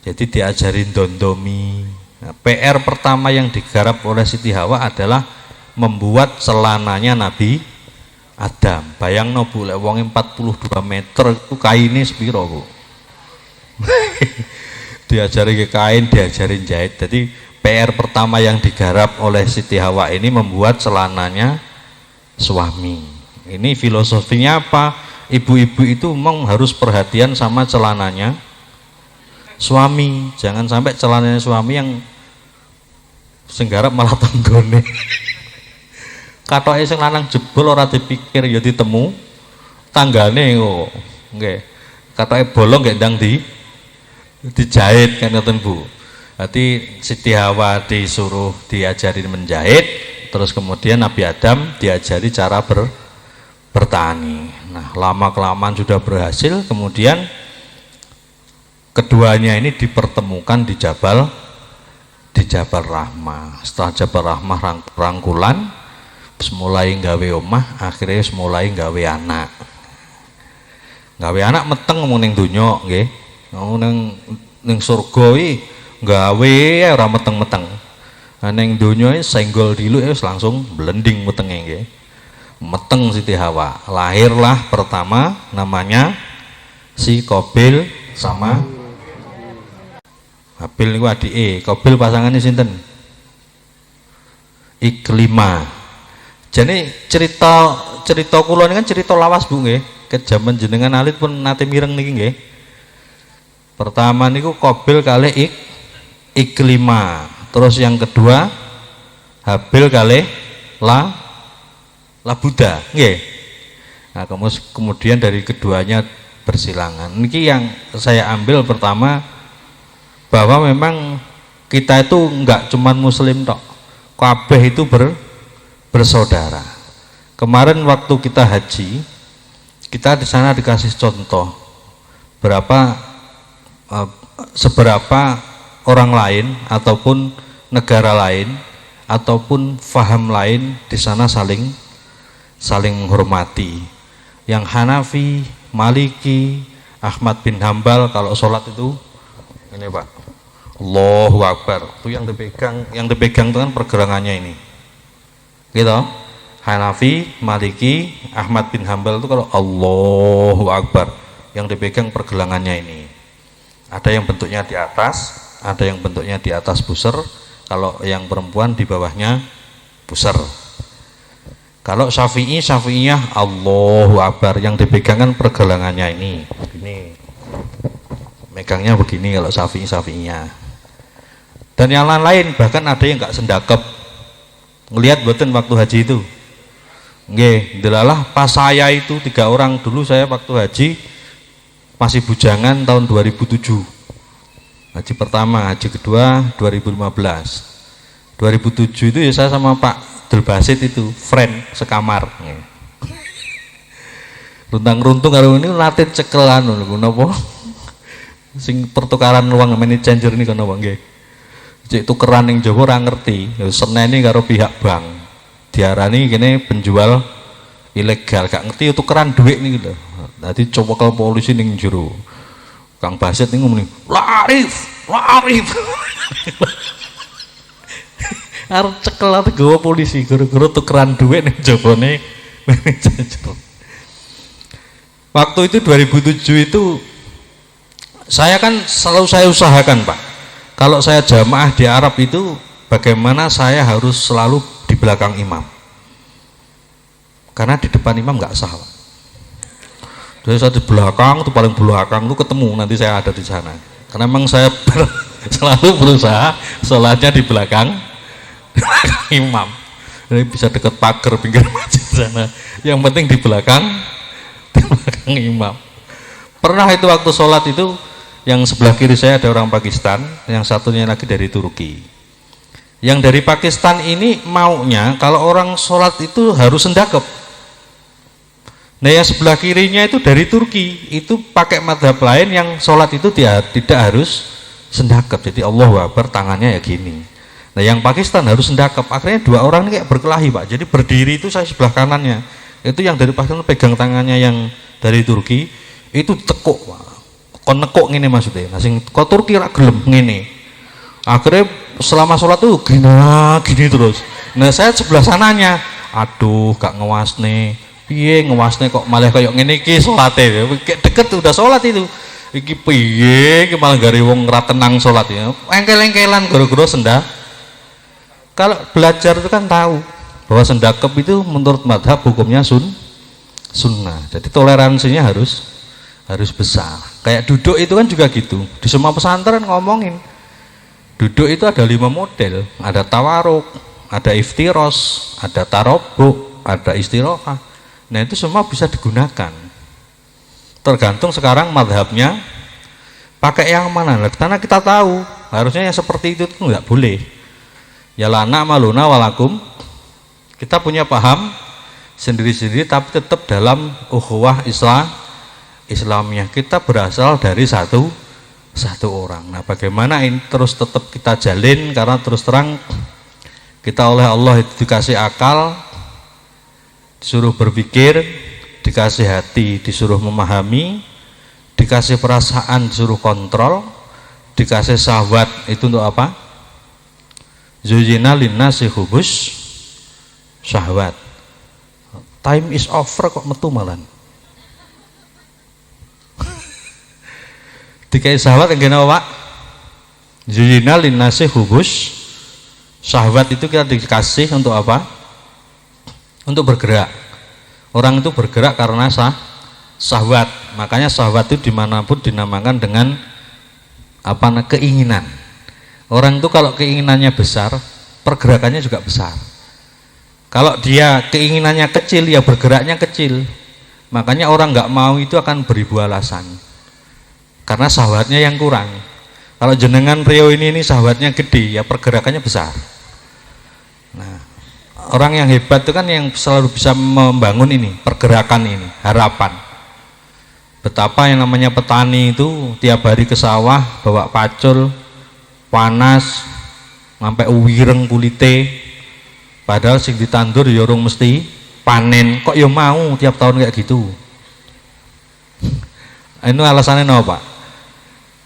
Jadi diajarin dondomi. Nah, PR pertama yang digarap oleh Siti Hawa adalah membuat celananya Nabi Adam. Bayangno Bu, lek wong 42 meter itu kainnya sepiro Bu. Diajari ke kain, diajarin jahit. Jadi PR pertama yang digarap oleh Siti Hawa ini membuat celananya suami. Ini filosofinya apa? Ibu-ibu itu memang harus perhatian sama celananya suami. Jangan sampai celananya suami yang sing garap malah tenggone. Katoke sing lanang jebol ora dipikir ya ditemu tanggane kok. Nggih. Katoke bolong nggih ndang dijahit kan ngoten Bu. Berarti Siti Hawa disuruh diajarin menjahit, terus kemudian Nabi Adam diajari cara bertani. Nah, lama-kelamaan sudah berhasil, kemudian keduanya ini dipertemukan di Jabal Rahmah. Setelah Jabal Rahmah rangkulan, mulai gawe omah, akhirnya mulai gawe anak. Gawe anak meteng ngomong ning donya nggih. Ngomong ning surga iki gawe ora meteng-meteng. Ning donya senggol diluk wis langsung blending metenge nggih. Meteng Siti Hawa. Lahirlah pertama namanya si Qabil sama Habil niku adike. Qabil pasangannya sinten? Iklima. Jadi cerita kula ini kan cerita lawas Bu nggih. Ke jaman jenengan alit pun nate mireng niki nggih. Pertama niku Qabil kalih Iklima, terus yang kedua Habil kalih Buddha, nggih. Nah, kemudian dari keduanya bersilangan. Niki yang saya ambil pertama bahwa memang kita itu enggak cuman muslim tok. Kabeh itu bersaudara. Kemarin waktu kita haji, kita di sana dikasih contoh seberapa orang lain ataupun negara lain ataupun faham lain di sana saling menghormati. Yang Hanafi, Maliki, Ahmad bin Hambal kalau sholat itu ini Pak, Allahu Akbar. Itu yang dipegang itu kan pergerangannya ini. Gitu. Hanafi, Maliki, Ahmad bin Hambal itu kalau Allahu Akbar, yang dipegang pergelangannya ini. Ada yang bentuknya di atas, ada yang bentuknya di atas pusar. Kalau yang perempuan di bawahnya pusar. Kalau Syafi'iyah Allahu Akbar, yang dipegangkan pergelangannya ini megangnya begini kalau Syafi'iyah. Dan yang lain-lain, bahkan ada yang nggak sendakep. Ngelihat boten waktu haji itu nggih, delalah pas saya itu 3 orang dulu, saya waktu haji masih bujangan tahun 2007. Haji pertama, haji kedua 2015. 2007 itu ya saya sama Pak Delbasit itu friend sekamar. Runtang-runtung karo ini latih cekelan lho napa? Sing pertukaran uang money changer ini kan napa nggih. Cek tukeran ning Jawa ora ngerti. Seneni karo pihak bank. Diarani kene penjual ilegal, gak ngerti tukeran duit nih lho. Dadi coba kalau polisi ning jero. Kang Basit ning ngomong, "Larif." Arep cekel ate gawa polisi gara-gara tukeran duit ning jabone manajer. Waktu itu 2007 itu saya kan selalu saya usahakan, Pak. Kalau saya jamaah di Arab itu bagaimana saya harus selalu di belakang imam. Karena di depan imam nggak sah, Pak. Jadi saya di belakang, tuh paling belakang tuh ketemu nanti saya ada di sana. Karena memang saya selalu berusaha sholatnya di belakang imam. Jadi bisa dekat pagar pinggir masjid sana. Yang penting di belakang imam. Pernah itu waktu sholat itu, yang sebelah kiri saya ada orang Pakistan, yang satunya lagi dari Turki. Yang dari Pakistan ini maunya kalau orang sholat itu harus sendakep. Nah yang sebelah kirinya itu dari Turki, itu pakai madhab lain yang sholat itu tidak harus sendakep. Jadi Allahu Akbar tangannya ya gini. Nah yang Pakistan harus sendakep. Akhirnya 2 orang ini kayak berkelahi, Pak. Jadi berdiri itu saya sebelah kanannya, itu yang dari Pakistan pegang tangannya yang dari Turki, itu tekuk, Pak. Kon nekuk ngene maksudnya. Nah sing kok Turki ora gelem ngene. Akhirnya selama sholat tuh gini terus. Nah saya sebelah sananya, aduh gak ngewasne. Piye ngewasne kok malah kayak ngene iki salate. Kayak deket udah sholat itu. Iki piye iki malah gari wong ora tenang sholat ya. Engkel-engkelan gara-gara sendak. Kalau belajar itu kan tahu bahwa sendakep itu menurut madhab hukumnya sunnah. Jadi toleransinya harus besar. Kayak duduk itu kan juga gitu. Di semua pesantren ngomongin duduk itu ada 5 model. Ada tawaruk, ada iftiros, ada tarobuk, ada istirahah. Nah itu semua bisa digunakan. Tergantung sekarang madhabnya pakai yang mana. Karena kita tahu harusnya yang seperti itu nggak boleh. Ya lana maluna walakum. Kita punya paham sendiri-sendiri, tapi tetap dalam ukhuwah Islamiyah. Kita berasal dari satu orang. Nah bagaimana ini terus tetap kita jalin, karena terus terang kita oleh Allah itu dikasih akal, disuruh berpikir, dikasih hati, disuruh memahami, dikasih perasaan, disuruh kontrol, dikasih syahwat. Itu untuk apa? Zuyina linnasi hubus syahwat. Time is over kok metu malan. Dikai syahwat yang gini Pak. Zuyina linnasi hubus syahwat, itu kita dikasih untuk apa? Untuk bergerak. Orang itu bergerak karena syahwat. Makanya syahwat itu dimanapun dinamakan dengan apa? Keinginan. Orang itu kalau keinginannya besar, pergerakannya juga besar. Kalau dia keinginannya kecil, ya bergeraknya kecil. Makanya orang nggak mau itu akan beribu alasan, karena syahwatnya yang kurang. Kalau jenengan Rio ini syahwatnya gede, ya pergerakannya besar. Nah, orang yang hebat itu kan yang selalu bisa membangun ini, pergerakan ini, harapan. Betapa yang namanya petani itu tiap hari ke sawah bawa pacul, panas, sampai uwireng kulite, padahal sing ditandur ya urung mesti panen, kok ya mau tiap tahun kayak gitu. Ini alasannya apa, Pak?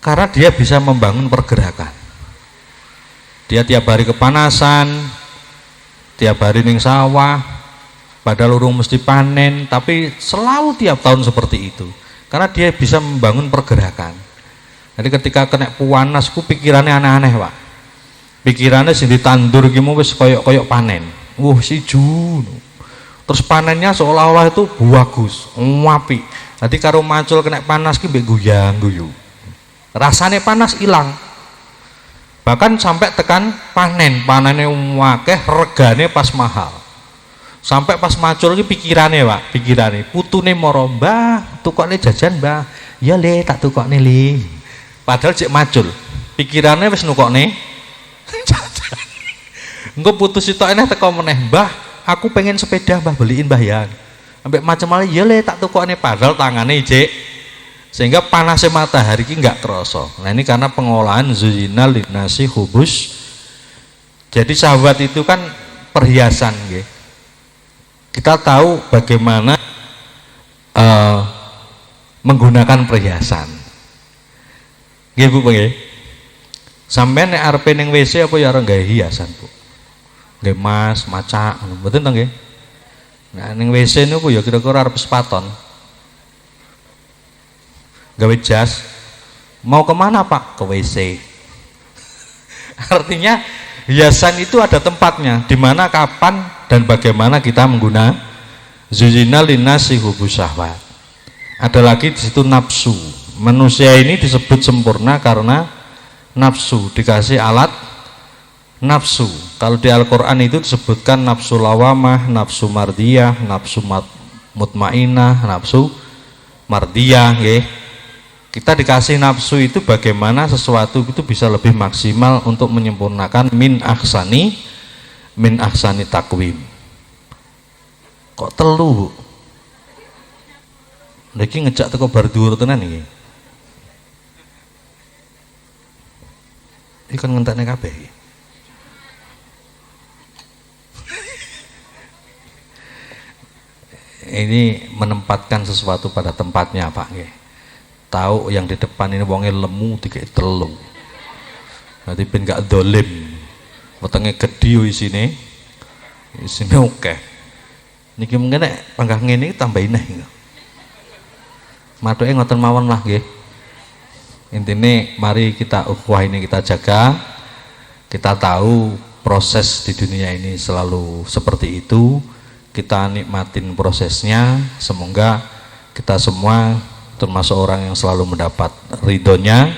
Karena dia bisa membangun pergerakan. Dia tiap hari kepanasan, tiap hari ning sawah, padahal urung mesti panen, tapi selalu tiap tahun seperti itu. Karena dia bisa membangun pergerakan. Jadi ketika kena panas, ku pikirannya aneh-aneh, Pak. Pikirannya sing ditandur ki wis koyok panen. Si jun. terus panennya seolah-olah itu bagus, wapi. Nanti karo macul kena panas ki mbek guyang guyu. Rasane panas hilang. Bahkan sampai tekan panennya wakeh, regane pas mahal. Sampai pas macul ki pikirane, Pak, putune moro, "Mbah, tukokne jajan, Mbah." "Ya le, tak tukokne le." Padahal cek macul. Pikirannya wis nukokne jajan. Engko putus itu eneh teko meneh, "Mbah, aku pengen sepeda, Mbah, beliin Mbah ya." Sampai macam malah, "Ya le, tak tukokne." Padahal tangannya ijek, sehingga panasnya matahari ini nggak kerasa. Nah ini karena pengolahan zuyina linnasi hubus. Jadi sahabat itu kan perhiasan, ya. Kita tahu bagaimana menggunakan perhiasan. Nggih Bu, nggih. Sampeyan nek arepe ning WC apa ya ora nggawe hiasan, Bu? Nggih emas, macak, mboten to nggih. Nah ning WC niku ya kira-kira arep sepaton. Gawe jas, mau kemana Pak? Ke WC. Artinya hiasan itu ada tempatnya, di mana, kapan, dan bagaimana kita menggunakan. Zuzina linnasi hubus syahwat. Ada lagi di situ nafsu. Manusia ini disebut sempurna karena nafsu, dikasih alat nafsu. Kalau di Al-Quran itu disebutkan nafsu lawamah, nafsu mardiyah, nafsu mutmainah, nafsu mardiyah, nggih. Kita dikasih nafsu itu bagaimana sesuatu itu bisa lebih maksimal untuk menyempurnakan min ahsani takwim. Kok telu, Bu? Niki ngejak teko bar dhuwur tenan iki. Iki kan ngentekne kabeh iki. Ini menempatkan sesuatu pada tempatnya, Pak, nggih. Tahu yang di depan ini wonge lemu dikek telu. Nanti ben gak dolim. Wetenge gedhi isine. Isine akeh. Niki mungkin nek panggah ngene iki tambah ineh. Mathuke ngoten mawon lah nggih. Intine mari kita ukhuwah ini kita jaga. Kita tahu proses di dunia ini selalu seperti itu. Kita nikmatin prosesnya. Semoga kita semua termasuk orang yang selalu mendapat ridhonya,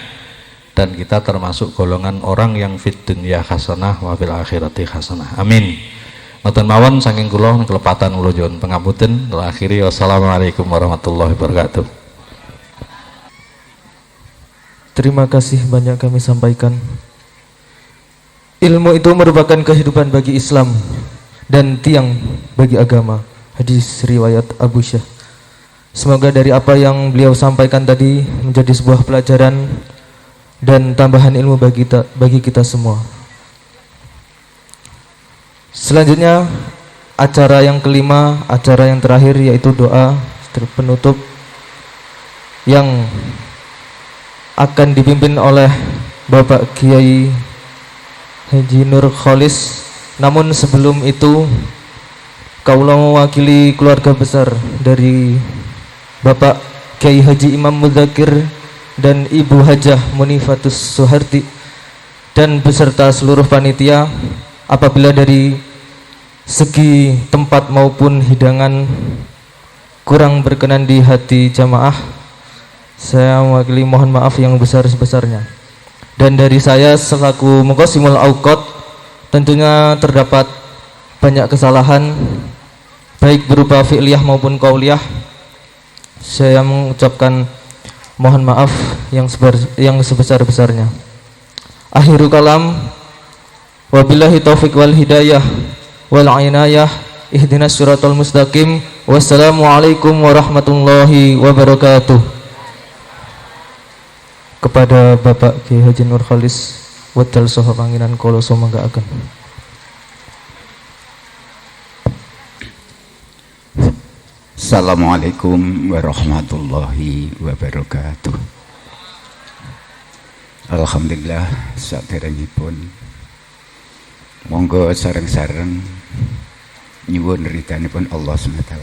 dan kita termasuk golongan orang yang fit dunya hasanah wa fil akhirati hasanah. Amin. Ngoten mawon saking kula kelepatan kula nyuwun pangapunten. Akhiri wassalamualaikum warahmatullahi wabarakatuh.
Terima kasih banyak kami sampaikan. Ilmu itu merupakan kehidupan bagi Islam dan tiang bagi agama. Hadis riwayat Abu Syah. Semoga dari apa yang beliau sampaikan tadi menjadi sebuah pelajaran dan tambahan ilmu bagi kita semua. Selanjutnya acara yang kelima, acara yang terakhir, yaitu doa penutup yang akan dipimpin oleh Bapak Kiai Haji Nur Kholis. Namun sebelum itu kaula mewakili keluarga besar dari Bapak Kiai Haji Imam Mudzakir dan Ibu Hajah Munifatus Suharti dan beserta seluruh panitia, apabila dari segi tempat maupun hidangan kurang berkenan di hati jamaah, saya mewakili mohon maaf yang besar-besarnya. Dan dari saya selaku Muqassimul Auqat, tentunya terdapat banyak kesalahan baik berupa fi'liyah maupun qauliyah. Saya mengucapkan mohon maaf yang sebesar-besarnya. Akhiru kalam, wabillahi taufiq wal hidayah wal inayah, ihdinas siratal mustaqim. Wassalamualaikum warahmatullahi wabarakatuh. Kepada Bapak Kiai Haji Nur Kholis wedal saha panginan kula sumanggaaken.
Assalamualaikum warahmatullahi wabarakatuh. Alhamdulillah saderengipun monggo sareng-sareng nyuwun ridhanipun Allah SWT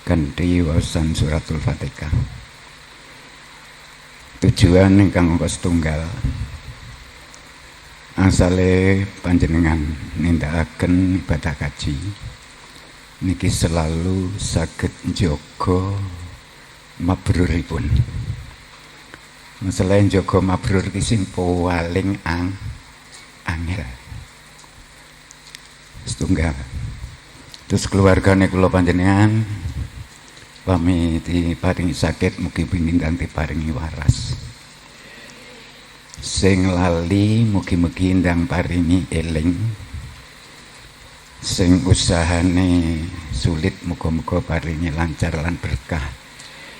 kanthi waosan suratul Fatihah. Tujuan ingkang angka setunggal, asale panjenengan nindakaken ibadah kaji niki selalu saged njaga mabruripun. Masalah njaga mabrur ki sing paling angel. Setunggal. Terus keluargane kula panjenengan pami diparingi sakit, mugi pininggang diparingi waras. Sing lali mugi-mugi ndang paringi eling. Sing usahane sulit muga-muga paringi lancar lan berkah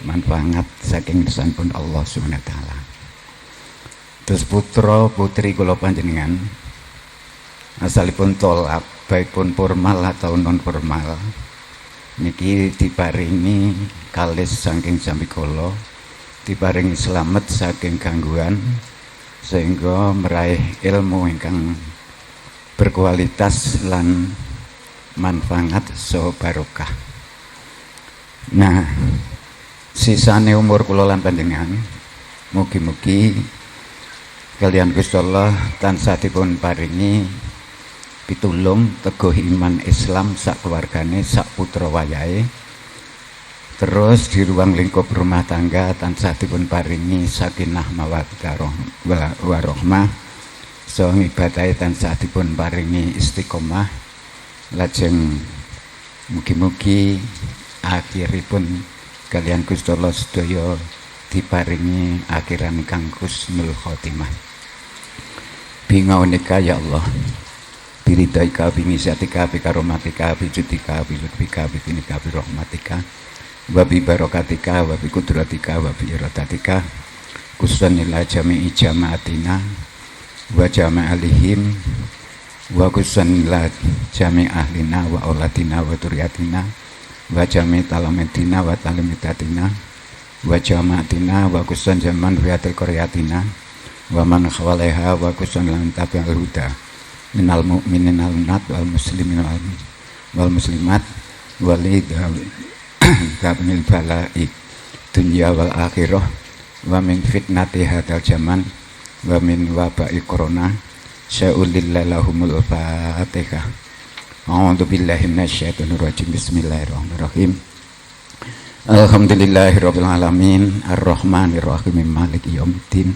manfaat saking sampun Allah Subhanahu wa taala. Terus putra putri kula panjenengan asalipun tolak baik pun formal atau non formal niki diparingi kalis saking sambikala, diparingi selamat saking gangguan sehingga meraih ilmu ingkang berkualitas lan manfaat so barokah. Nah, sisane umur kula lan panjenengan mugi-mugi kaliyan Gusti Allah tansah dipun paringi pitulung teguh iman Islam sak keluargane, sak putra wayahe. Terus di ruang lingkup rumah tangga tansah dipun paringi sakinah mawaddah warahmah. So ngibadahe tansah dipun paringi istiqomah. Lajeng mugi-mugi akhiripun kaliyan Gusti Allah sedaya diparingi akhiran kang husnul khotimah. Bingaonika ya Allah. Biridhaika bimisatika bikaromatika bijudika bilutfika bikinika birahmatika wa bibarakatika wa bikudratika wa biiradatika kusanila jami'i jama'atina wa jama'alihim wa kusanila jami' ahlina wa auladina wa turiyatina wa jami' talamedina wa talimitatina wa jama'atina wa kusan zaman wiatil koryatina wa man khawaleha wa kusan lan tabi'al huda minal mu'minin al-nat wal muslimin wal muslimat walidawi kabinil bala'i dunya wal akhirah wa min fitnati hadal zaman wa min waba'i corona sya'ulillalahumul fatihah. A'udzu billahi minasyaitonir rajim. Bismillahirrahmanirrahim. Alhamdulillahirabbil alamin arrahmanir rahim maliki yaumiddin.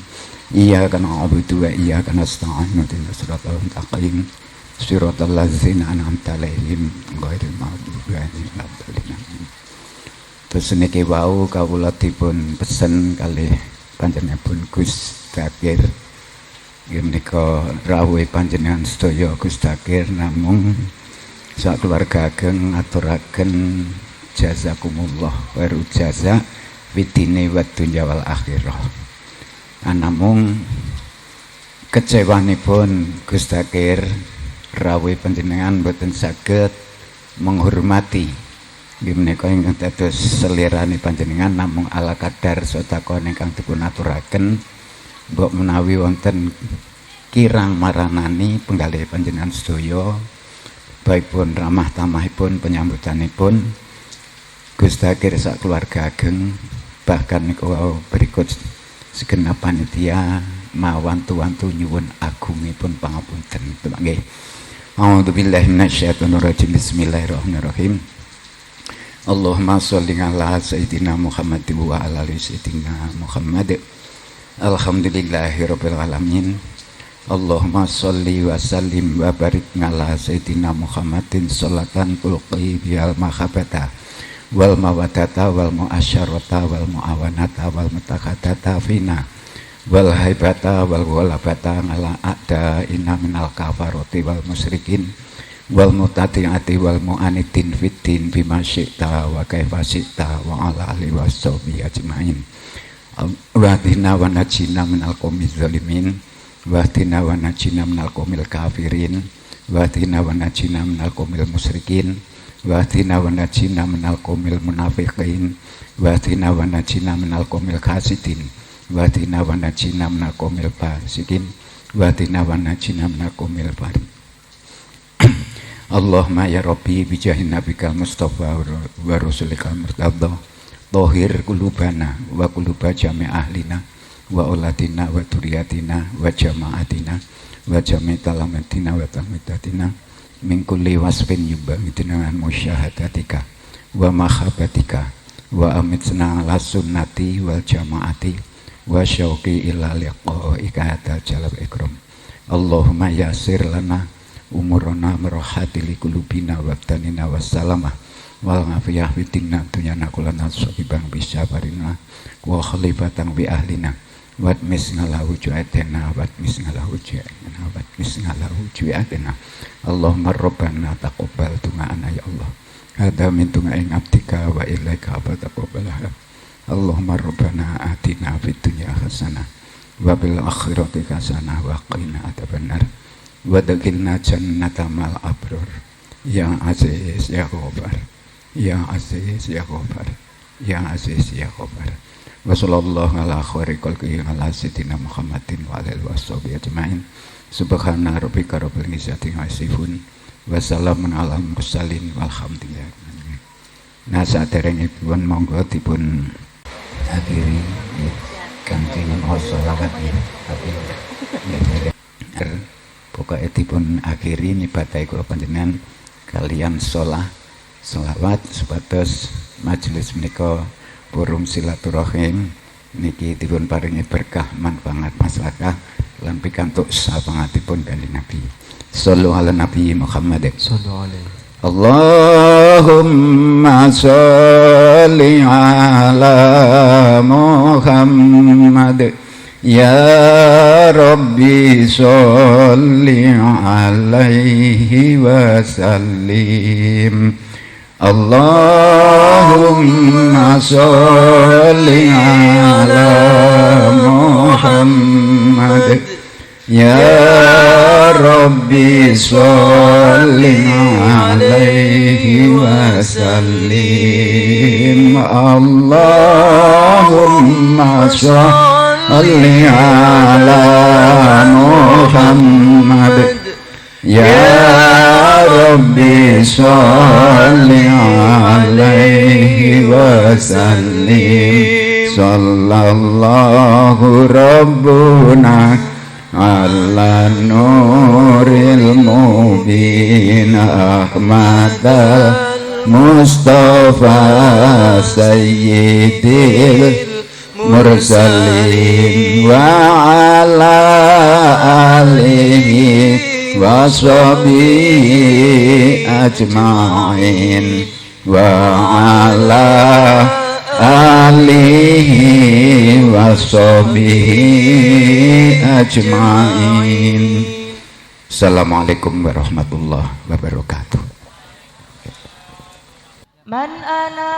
Iyyaka na'budu wa iyyaka nasta'in ihdinas siratal mustaqim siratal ladzina an'amta 'alaihim ghairil maghdubi 'alaihim waladdallin. Terus niki wau kawula dipun pesen kalih panjenenganipun Gus Dzakir. Nggih menika rawuhe panjenengan sedaya Gus Dzakir namung sak keluarga ageng ngaturaken jazakumullah khairu jaza fitine wa dunya wal akhirah. Namung kecewanipun Gus Dzakir rawuh panjenengan boten saged menghormati nggih menika ingkang dados selirane panjenengan namung ala kadar sedekah ingkang dipun aturaken mbok menawi wonten kirang maranani penggalih panjenengan sedaya baik pun ramah tamahipun penyambutanipun Gus Dzakir sak keluarga ageng bahkan niku berikut segenap panitia mawantu-wantu nyuwun agungipun pangapunten. Nggih. A'udzubillahi minasyaitonir rajim. Bismillahirrahmanirrahim. Allahumma sholli ala sayyidina Muhammad wa ala ali sayyidina Muhammad. Alhamdulillahirabbil alamin. Allahumma sholli wa sallim wa barik ala sayyidina Muhammadin sholatan tulqi bihal mahabbata wal mawaddata wal muasyarata wal muawanata wal mutakhadata fina wal haibata wal ghalabata ala a'da inna minal kafarati wal musyrikin wal mutati'ati wal mu'anidin fiddin bima syi'ta wa kaifa syi'ta wa ala alihi washabihi ajmain. Wahdina wa najina minal qaumiz zalimin wahdina wa najina minal qaumil kafirin wahdina wa najina minal qaumil musyrikin wahdina wa najina minal qaumil munafiqin wahdina wa najina minal qaumil hasidin wahdina wa najina minal qaumil fasikin wahdina wa najina minal qaumil farid. Allahumma ya Rabbi bijahin nabikal mustafa wa rasulikal murtadha tahhir qulubana wa quluba jami' ahlina wa auladina wa turiyatina wa jama'atina wa jami' talamatina wa tahmidatina min kulli wasfin yubaghiduna dengan musyahadatika wa mahabbatika wa amitna ala sunnati wal jamaati wa syauqi ila liqa'ika hatta jalal ikram. Allahumma yasir lana umurana merahati li qulubina wa abdanina wassalamah wal ngafiyah fitinna dunyana kulana sohibang bisabarina wa khalifatan bi ahlina wat misnalahu ju'atena wat misnalahu ju'atena wat misnalahu ju'atena. Allahumma rabbana taqabbal du'ana ya Allah hadza min du'ain abdika wa ilaika fataqabbalha. Allahumma rabbana atina fid dunya hasanah wa bil akhirati hasanah wa qina adzabannar wa adkhilna jannata mal abror ya aziz ya ghafar ya aziz ya ghafar ya aziz ya ghafar. Wa sallallahu ala khairi khalqihi ala sayyidina Muhammadin wa alihi washabihi ajmain. Subhana rabbika rabbil izzati amma yasifun wa salamun alal mursalin walhamdulillah. Nah saderengipun monggo dipun akhiri kanthi sholawat tapi pokoke dipun akhiri nibadahi kula panjenengan kalian sholawat supados majelis menika burung silaturahim niki dipun paringi berkah manfaat maslahah lan pikantuk sapangatipun kanjeng Nabi. Shallu ala Nabi Muhammad.
Sallallahu alaihi.
Allahumma sholli ala Muhammad ya Rabbi sholli alaihi wa sallim. Allahumma sholli ala Muhammad ya Rabbi sholli alaihi wa sallim. Allahumma sholli ala Muhammad ya Rabbi sholli alaihi wa sallim. Sallallahu rabbuna ala nuril mubin ahmadal mustafa sayyidil mursalin wa ala alihi wa sahbihi ajma'in wa ala alihi wa sahbihi ajma'in. Assalamualaikum warahmatullahi wabarakatuh.
Man ana